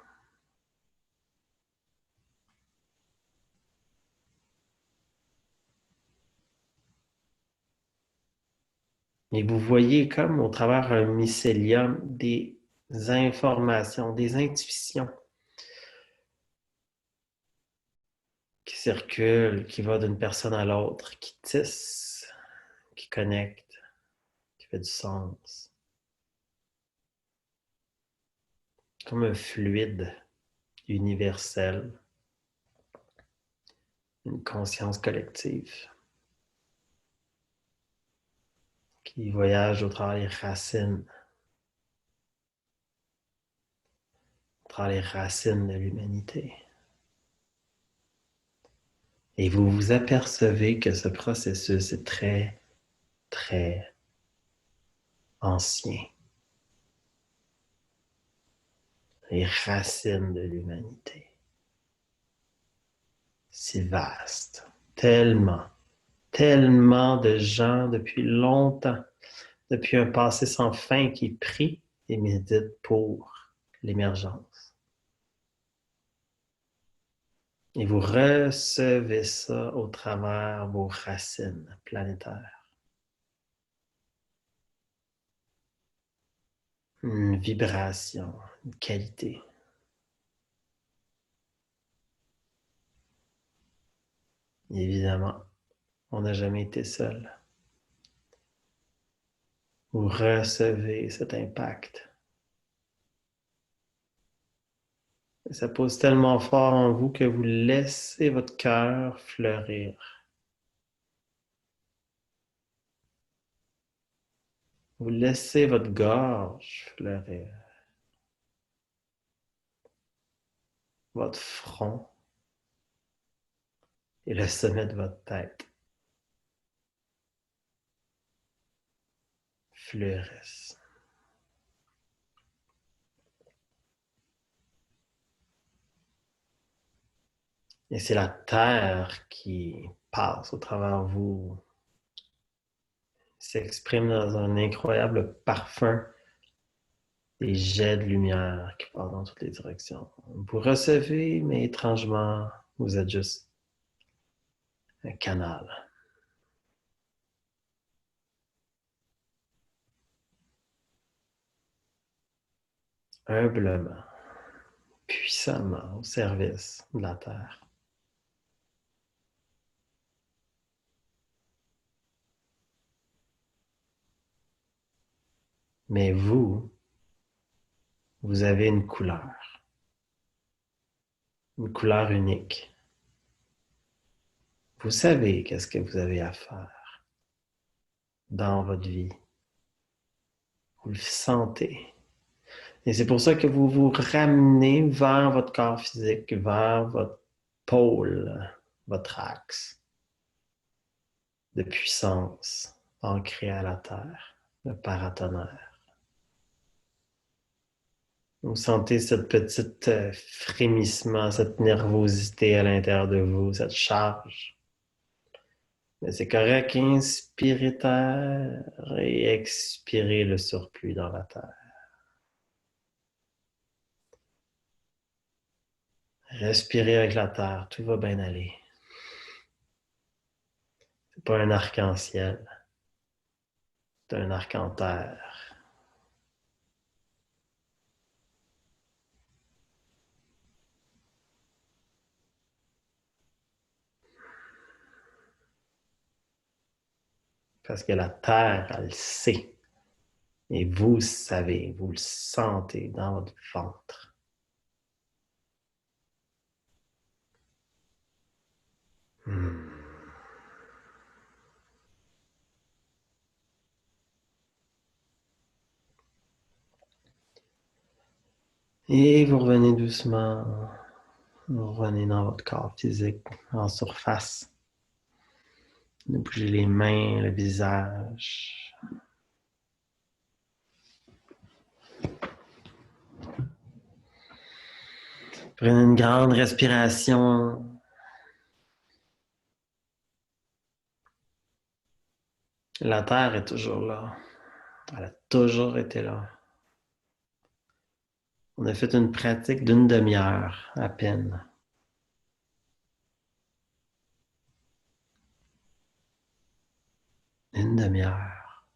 Et vous voyez comme au travers un mycélium des informations, des intuitions qui circulent, qui vont d'une personne à l'autre, qui tissent, qui connectent, qui fait du sens. Comme un fluide universel, une conscience collective qui voyage au travers les racines, au travers les racines de l'humanité. Et vous vous apercevez que ce processus est très, très ancien. Les racines de l'humanité. C'est vaste. Tellement, tellement de gens depuis longtemps, depuis un passé sans fin qui prie et médite pour l'émergence. Et vous recevez ça au travers vos racines planétaires. Une vibration, une qualité. Et évidemment, on n'a jamais été seul. Vous recevez cet impact. Et ça pose tellement fort en vous que vous laissez votre cœur fleurir. Vous laissez votre gorge fleurir. Votre front et le sommet de votre tête fleurissent. Et c'est la terre qui passe au travers de vous, s'exprime dans un incroyable parfum, des jets de lumière qui partent dans toutes les directions. Vous recevez, mais étrangement, vous êtes juste un canal. Humblement, puissamment au service de la terre. Mais vous avez une couleur unique. Vous savez qu'est-ce que vous avez à faire dans votre vie. Vous le sentez. Et c'est pour ça que vous vous ramenez vers votre corps physique, vers votre pôle, votre axe de puissance ancré à la terre, le paratonnerre. Vous sentez cette petite frémissement, cette nervosité à l'intérieur de vous, cette charge. Mais c'est correct, inspirez terre et expirez le surplus dans la terre. Respirez avec la terre, tout va bien aller. C'est pas un arc-en-ciel, c'est un arc en terre. Parce que la terre, elle sait. Et vous savez, vous le sentez dans votre ventre. Hmm. Et vous revenez doucement. Vous revenez dans votre corps physique, en surface. Vous bougez les mains, le visage. Prenez une grande respiration. La terre est toujours là. Elle a toujours été là. On a fait une pratique d'une demi-heure à peine. Une demi-heure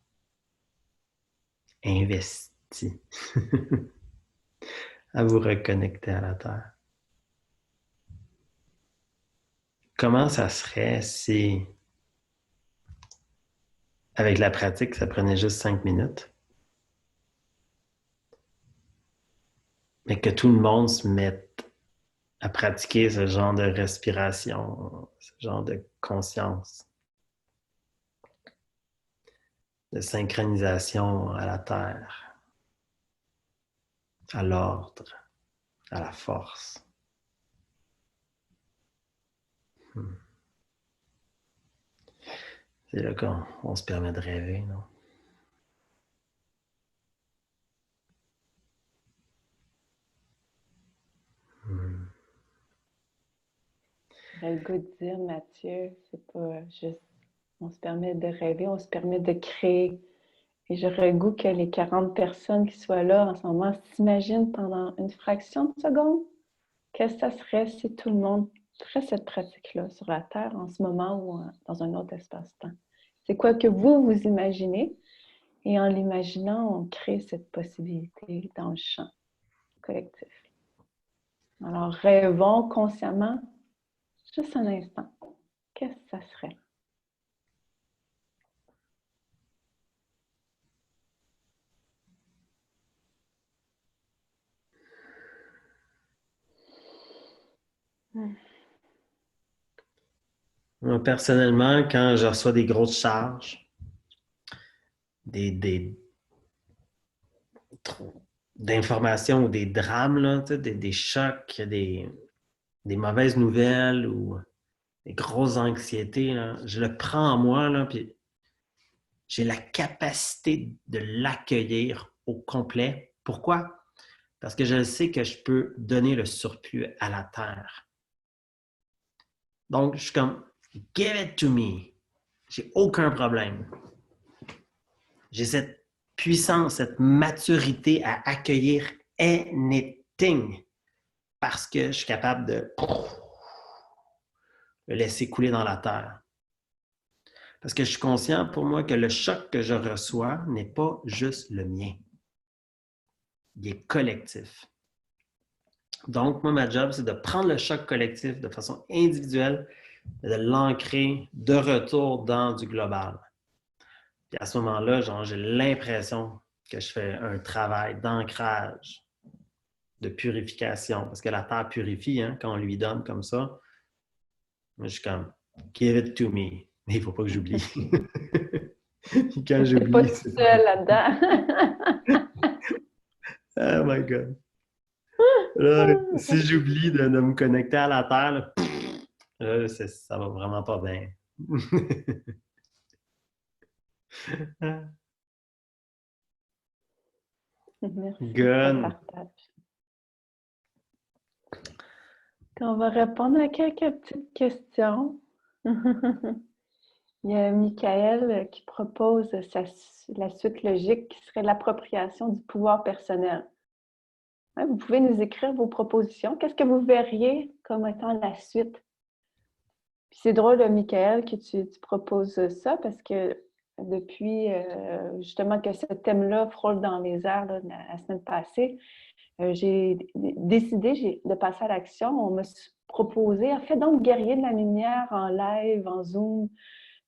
investie à vous reconnecter à la terre. Comment ça serait si, avec la pratique, ça prenait juste 5 minutes, mais que tout le monde se mette à pratiquer ce genre de respiration, ce genre de conscience, de synchronisation à la terre, à l'ordre, à la force. C'est là qu'on se permet de rêver, non? Hmm. J'aurais le goût de dire, Mathieu, c'est pas juste, on se permet de rêver, on se permet de créer. Et j'aurais le goût que les 40 personnes qui soient là en ce moment s'imaginent pendant une fraction de seconde qu'est-ce que ça serait si tout le monde ferait cette pratique-là sur la Terre en ce moment ou dans un autre espace-temps. C'est quoi que vous imaginez? Et en l'imaginant, on crée cette possibilité dans le champ collectif. Alors, rêvons consciemment, juste un instant. Qu'est-ce que ça serait? Moi, personnellement, quand je reçois des grosses charges, des d'informations ou des drames, là, des chocs, des mauvaises nouvelles ou des grosses anxiétés, là, je le prends en moi, là, puis j'ai la capacité de l'accueillir au complet. Pourquoi? Parce que je sais que je peux donner le surplus à la terre. Donc, je suis comme, give it to me. J'ai aucun problème. J'ai cette puissance, cette maturité à accueillir anything parce que je suis capable de le laisser couler dans la terre. Parce que je suis conscient pour moi que le choc que je reçois n'est pas juste le mien. Il est collectif. Donc, moi, ma job, c'est de prendre le choc collectif de façon individuelle et de l'ancrer de retour dans du global. Puis à ce moment-là, genre, j'ai l'impression que je fais un travail d'ancrage, de purification, parce que la terre purifie hein, quand on lui donne comme ça. Moi, je suis comme, give it to me. Mais il ne faut pas que j'oublie. Quand T'es pas j'oublie, tout c'est seul là-dedans. oh my God. Là, si j'oublie de me connecter à la terre, là, ça va vraiment pas bien. Merci pour ton Gun. partage. On va répondre à quelques petites questions. Il y a Michael qui propose la suite logique qui serait l'appropriation du pouvoir personnel. Ouais, vous pouvez nous écrire vos propositions. Qu'est-ce que vous verriez comme étant la suite? Puis c'est drôle, Michael, que tu proposes ça parce que depuis justement que ce thème-là frôle dans les airs là, la semaine passée, j'ai décidé de passer à l'action. On m'a proposé, en fait, donc guerrier de la lumière en live, en Zoom,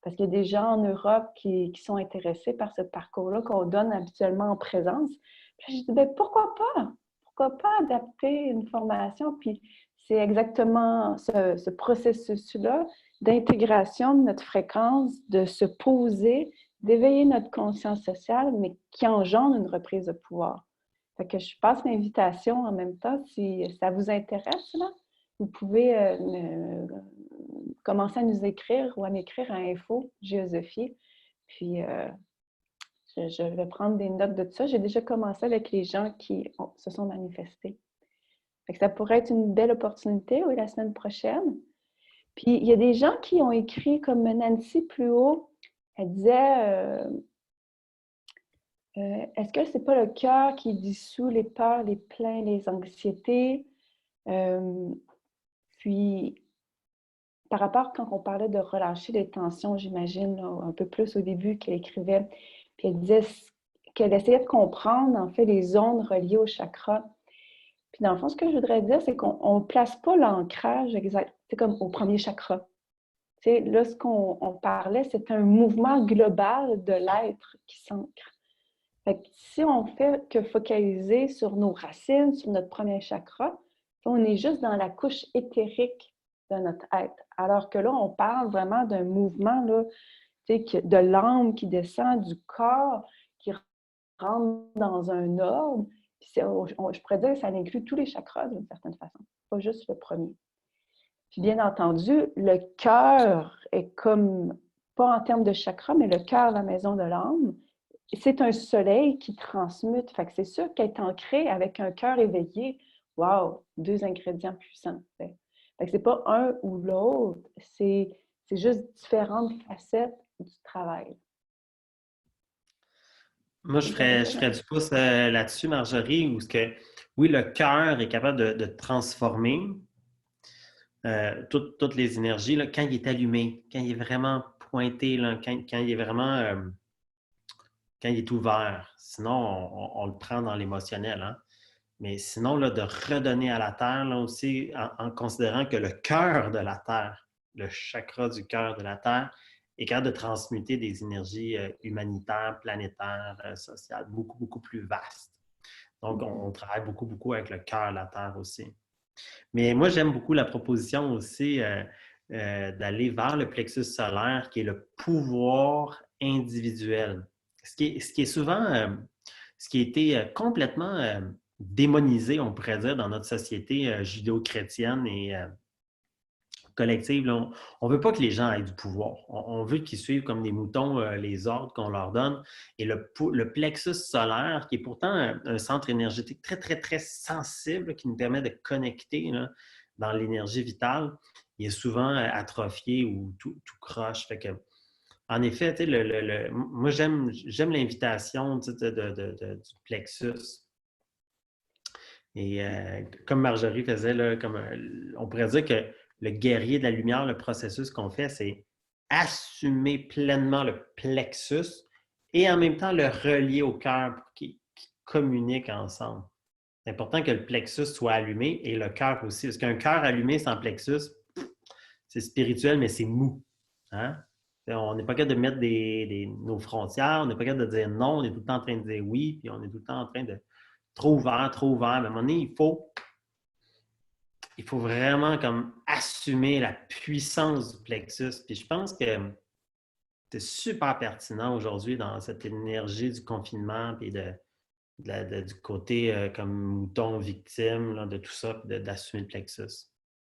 parce qu'il y a des gens en Europe qui sont intéressés par ce parcours-là qu'on donne habituellement en présence. Puis j'ai dit, ben, pourquoi pas? Pourquoi pas adapter une formation? Puis c'est exactement ce processus-là d'intégration de notre fréquence, de se poser, d'éveiller notre conscience sociale, mais qui engendre une reprise de pouvoir. Fait que je passe l'invitation en même temps. Si ça vous intéresse, là, vous pouvez commencer à nous écrire ou à m'écrire à info, Géosophie. Puis, je vais prendre des notes de tout ça. J'ai déjà commencé avec les gens qui se sont manifestés. Fait que ça pourrait être une belle opportunité, oui, la semaine prochaine. Puis, il y a des gens qui ont écrit, comme Nancy plus haut, elle disait est-ce que c'est pas le cœur qui dissout les peurs, les plaintes, les anxiétés? Puis, par rapport quand on parlait de relâcher les tensions, j'imagine, un peu plus au début qu'elle écrivait, puis elle disait qu'elle essayait de comprendre, en fait, les zones reliées au chakra. Puis dans le fond, ce que je voudrais dire, c'est qu'on ne place pas l'ancrage exact, c'est comme au premier chakra. Tu sais, là, ce qu'on parlait, c'est un mouvement global de l'être qui s'ancre. Fait que si on fait que focaliser sur nos racines, sur notre premier chakra, on est juste dans la couche éthérique de notre être. Alors que là, on parle vraiment d'un mouvement là, de l'âme qui descend du corps, qui rentre dans un ordre. Je pourrais dire que ça inclut tous les chakras d'une certaine façon, pas juste le premier. Puis bien entendu, le cœur est comme pas en termes de chakra, mais le cœur, la maison de l'âme, c'est un soleil qui transmute. Fait que c'est sûr qu'être ancré avec un cœur éveillé, wow, deux ingrédients puissants. Fait que c'est pas un ou l'autre, c'est juste différentes facettes du travail. Moi, je ferais du pouce là-dessus, Marjorie, où oui, le cœur est capable de transformer toutes les énergies là, quand il est allumé, quand il est vraiment pointé, là, quand il est vraiment quand il est ouvert. Sinon, on le prend dans l'émotionnel. Hein? Mais sinon, là, de redonner à la Terre, là aussi, en considérant que le cœur de la Terre, le chakra du cœur de la Terre, est capable de transmuter des énergies humanitaires, planétaires, sociales, beaucoup, beaucoup plus vastes. Donc, on travaille beaucoup, beaucoup avec le cœur de la Terre aussi. Mais moi, j'aime beaucoup la proposition aussi d'aller vers le plexus solaire, qui est le pouvoir individuel. Ce qui est souvent, ce qui a été complètement démonisé, on pourrait dire, dans notre société judéo-chrétienne et collective. Là, on ne veut pas que les gens aient du pouvoir. On veut qu'ils suivent comme des moutons les ordres qu'on leur donne. Et le plexus solaire, qui est pourtant un centre énergétique très, très, très sensible, là, qui nous permet de connecter là, dans l'énergie vitale, il est souvent atrophié ou tout croche. Fait que, en effet, moi, j'aime l'invitation du plexus. Et comme Marjorie faisait, là, on pourrait dire que le guerrier de la lumière, le processus qu'on fait, c'est assumer pleinement le plexus et en même temps le relier au cœur pour qu'ils communiquent ensemble. C'est important que le plexus soit allumé et le cœur aussi. Parce qu'un cœur allumé sans plexus, c'est spirituel, mais c'est mou. Hein? On n'est pas capable de mettre nos frontières, on n'est pas capable de dire non, on est tout le temps en train de dire oui, puis on est tout le temps en train de trop ouvert, trop ouvert. Mais à un moment donné, il faut vraiment comme assumer la puissance du plexus. Puis je pense que c'est super pertinent aujourd'hui dans cette énergie du confinement puis du côté comme mouton victime là, de tout ça, d'assumer le plexus.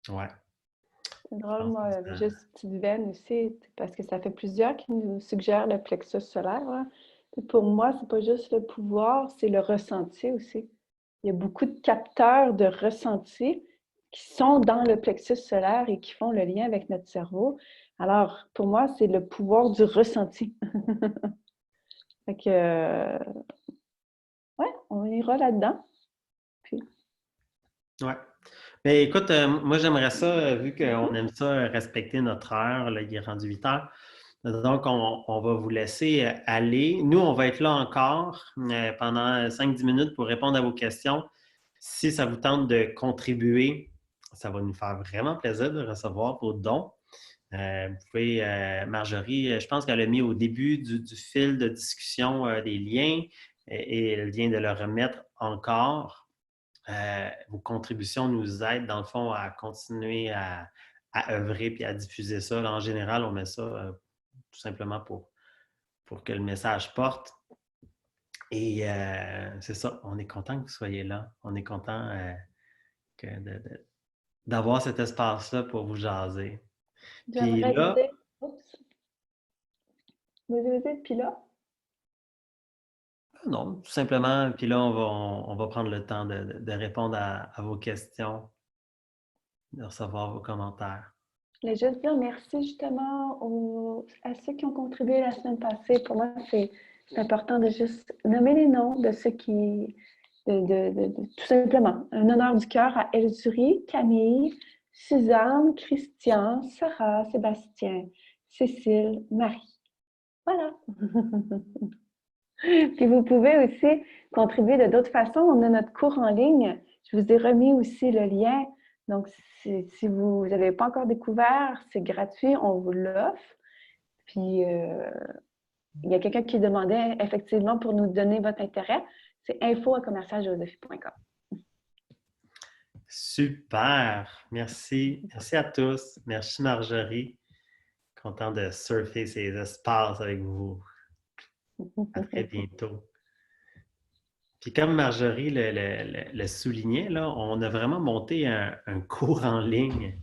Ouais. C'est drôle, moi, juste petite veine aussi, parce que ça fait plusieurs qui nous suggèrent le plexus solaire. Là. Pour moi, c'est pas juste le pouvoir, c'est le ressenti aussi. Il y a beaucoup de capteurs de ressenti qui sont dans le plexus solaire et qui font le lien avec notre cerveau. Alors, pour moi, c'est le pouvoir du ressenti. Fait que, ouais, on ira là-dedans. Puis... Ouais. Mais écoute, moi, j'aimerais ça, vu qu'on aime ça, respecter notre heure, là, il est rendu 8 heures. Donc, on va vous laisser aller. Nous, on va être là encore pendant 5-10 minutes pour répondre à vos questions. Si ça vous tente de contribuer, ça va nous faire vraiment plaisir de recevoir vos dons. Vous pouvez, Marjorie, je pense qu'elle a mis au début du fil de discussion des liens et elle vient de le remettre encore. Vos contributions nous aident, dans le fond, à continuer à œuvrer et à diffuser ça. Là, en général, on met ça tout simplement pour que le message porte. Et c'est ça, on est content que vous soyez là. On est content d'avoir cet espace-là pour vous jaser. Puis J'aimerais là, dire... Oups! Vas-y, puis là? non, tout simplement, puis là, on va prendre le temps de répondre à vos questions, de recevoir vos commentaires. Je voulais juste dire merci justement à ceux qui ont contribué la semaine passée. Pour moi, c'est important de juste nommer les noms de ceux qui... tout simplement, un honneur du cœur à Elzuri, Camille, Suzanne, Christian, Sarah, Sébastien, Cécile, Marie. Voilà. Puis vous pouvez aussi contribuer de d'autres façons. On a notre cours en ligne. Je vous ai remis aussi le lien. Donc, si vous n'avez pas encore découvert, c'est gratuit, on vous l'offre. Puis, il y a quelqu'un qui demandait effectivement pour nous donner votre intérêt. C'est info@commercialjosephie.com. Super! Merci. Merci à tous. Merci Marjorie. Content de surfer ces espaces avec vous. À très bientôt. Puis comme Marjorie le soulignait, là, on a vraiment monté un cours en ligne.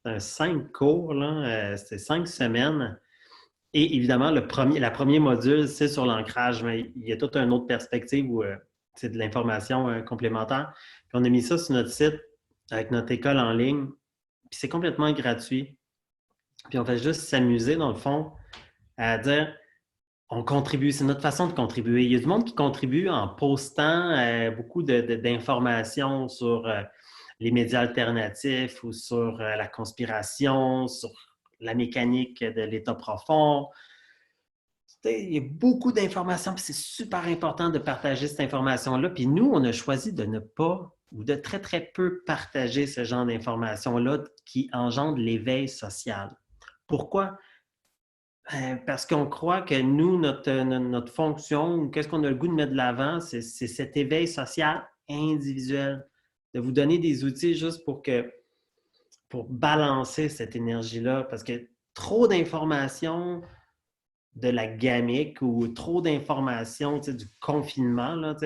C'est 5 cours, là, c'est 5 semaines. Et évidemment, la première module, c'est sur l'ancrage, mais il y a toute une autre perspective où c'est de l'information complémentaire. Puis on a mis ça sur notre site avec notre école en ligne. Puis c'est complètement gratuit. Puis on fait juste s'amuser, dans le fond, à dire on contribue, c'est notre façon de contribuer. Il y a du monde qui contribue en postant beaucoup d'informations sur les médias alternatifs ou sur la conspiration, sur la mécanique de l'état profond. Il y a beaucoup d'informations, puis c'est super important de partager cette information-là. Puis nous, on a choisi de ne pas ou de très, très peu partager ce genre d'informations-là qui engendre l'éveil social. Pourquoi? Parce qu'on croit que nous, notre fonction, qu'est-ce qu'on a le goût de mettre de l'avant, c'est cet éveil social individuel, de vous donner des outils juste pour balancer cette énergie-là, parce que trop d'informations de la gamique ou trop d'informations du confinement, là,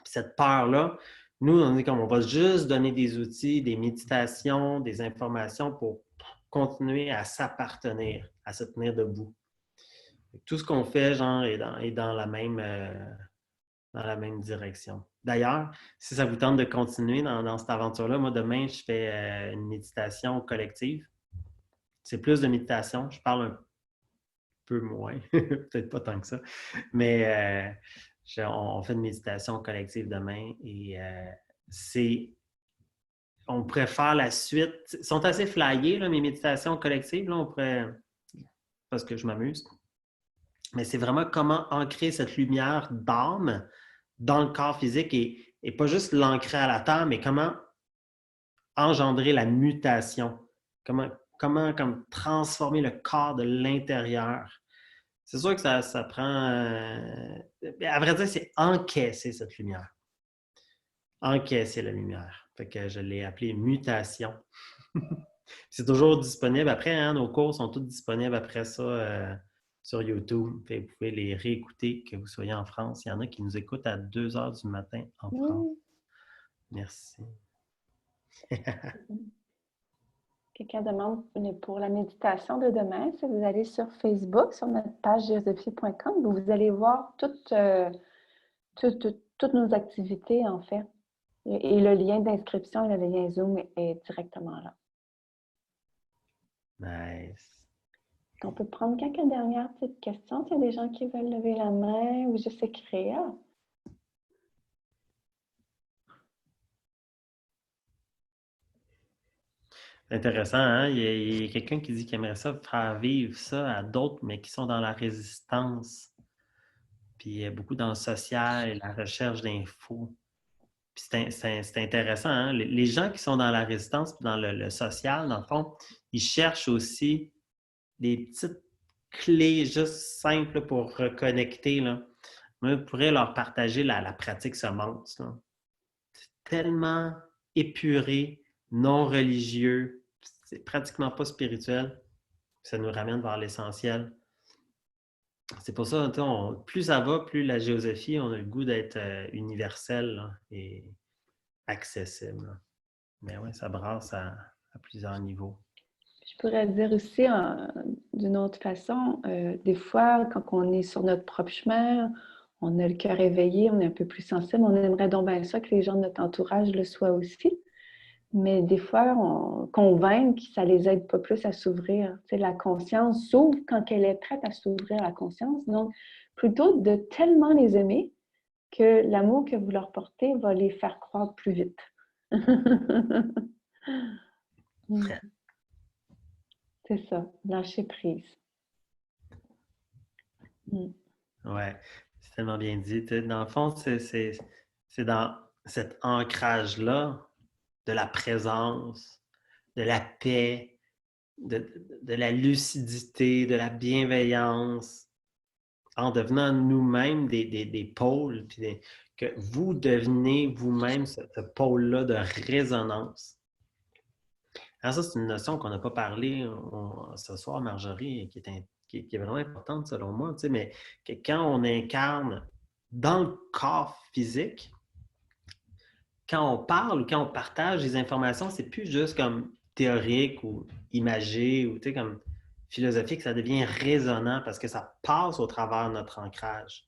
cette peur-là, nous, on est comme on va juste donner des outils, des méditations, des informations pour continuer à s'appartenir, à se tenir debout. Tout ce qu'on fait, genre, est dans dans la même direction. D'ailleurs, si ça vous tente de continuer dans cette aventure-là, moi, demain, je fais une méditation collective. C'est plus de méditation. Je parle un peu moins, peut-être pas tant que ça, mais on fait une méditation collective demain et on pourrait faire la suite. Ils sont assez flyés, là, mes méditations collectives, là, on pourrait, parce que je m'amuse. Mais c'est vraiment comment ancrer cette lumière d'âme dans le corps physique et pas juste l'ancrer à la terre, mais comment engendrer la mutation, comment comme transformer le corps de l'intérieur. C'est sûr que ça prend... à vrai dire, c'est encaisser cette lumière. Encaisser la lumière. Fait que je l'ai appelé mutation. C'est toujours disponible. Après, hein, nos cours sont tous disponibles après ça sur YouTube. Fait que vous pouvez les réécouter, que vous soyez en France. Il y en a qui nous écoutent à 2 heures du matin en France. Merci. Quelqu'un demande pour la méditation de demain. Si vous allez sur Facebook, sur notre page josephie.com, vous allez voir toutes nos activités, en fait. Et le lien d'inscription et le lien Zoom est directement là. Nice. On peut prendre quelques dernières petites questions. S'il y a des gens qui veulent lever la main ou juste écrire. C'est intéressant, hein? Il y a quelqu'un qui dit qu'il aimerait ça faire vivre ça à d'autres, mais qui sont dans la résistance. Puis beaucoup dans le social et la recherche d'infos. Puis c'est intéressant, hein? Les gens qui sont dans la résistance et dans le social, dans le fond, ils cherchent aussi des petites clés juste simples pour reconnecter, là. Moi, je pourrais leur partager la pratique semence, là. C'est tellement épuré, non religieux, c'est pratiquement pas spirituel. Ça nous ramène vers l'essentiel. C'est pour ça, plus ça va, plus la géosophie, on a le goût d'être universel là, et accessible. Là. Mais oui, ça brasse à plusieurs niveaux. Je pourrais dire aussi, d'une autre façon, des fois, quand on est sur notre propre chemin, on a le cœur éveillé, on est un peu plus sensible, on aimerait donc bien ça que les gens de notre entourage le soient aussi. Mais des fois, on convainc que ça ne les aide pas plus à s'ouvrir. Tu sais, la conscience s'ouvre quand elle est prête à s'ouvrir à la conscience. Donc, plutôt de tellement les aimer que l'amour que vous leur portez va les faire croître plus vite. C'est ça, lâcher prise. Ouais, c'est tellement bien dit. Dans le fond, c'est dans cet ancrage-là de la présence, de la paix, de la lucidité, de la bienveillance, en devenant nous-mêmes des pôles, puis que vous devenez vous-même ce pôle-là de résonance. Alors ça, c'est une notion qu'on n'a pas parlé ce soir, Marjorie, qui est vraiment importante selon moi, tu sais, mais que quand on incarne dans le corps physique, quand on parle ou quand on partage des informations, c'est plus juste comme théorique ou imagé ou tu sais, comme philosophique, ça devient résonnant parce que ça passe au travers de notre ancrage.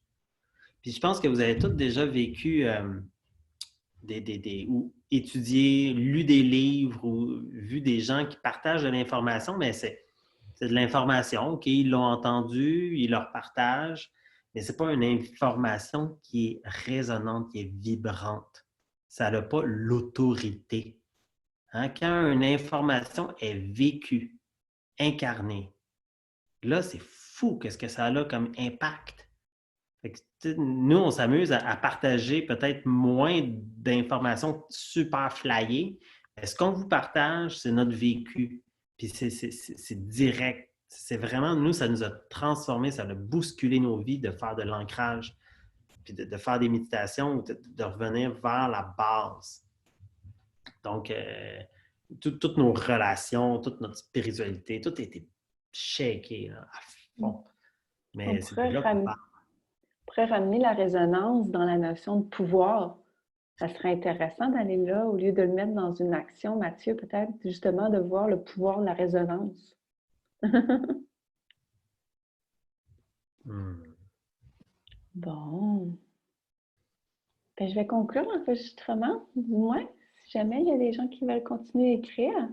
Puis je pense que vous avez tous déjà vécu ou étudié, lu des livres ou vu des gens qui partagent de l'information, mais c'est de l'information, OK, ils l'ont entendu, ils leur partagent, mais c'est pas une information qui est résonante, qui est vibrante. Ça n'a pas l'autorité. Hein? Quand une information est vécue, incarnée, là, c'est fou qu'est-ce que ça a comme impact. Fait que, nous, on s'amuse à partager peut-être moins d'informations super flyées. Mais ce qu'on vous partage, c'est notre vécu. Puis c'est direct. C'est vraiment, nous, ça nous a transformé, ça a bousculé nos vies de faire de l'ancrage, puis de faire des méditations, ou de revenir vers la base. Donc, toutes nos relations, toute notre spiritualité, tout a été shaké là, à fond. On Mais c'est de pourrait, là qu'on parle. pourrait ramener la résonance dans la notion de pouvoir. Ça serait intéressant d'aller là, au lieu de le mettre dans une action, Mathieu, peut-être justement de voir le pouvoir de la résonance. Hmm. Bon. Ben, je vais conclure l'enregistrement, du moins, si jamais il y a des gens qui veulent continuer à écrire.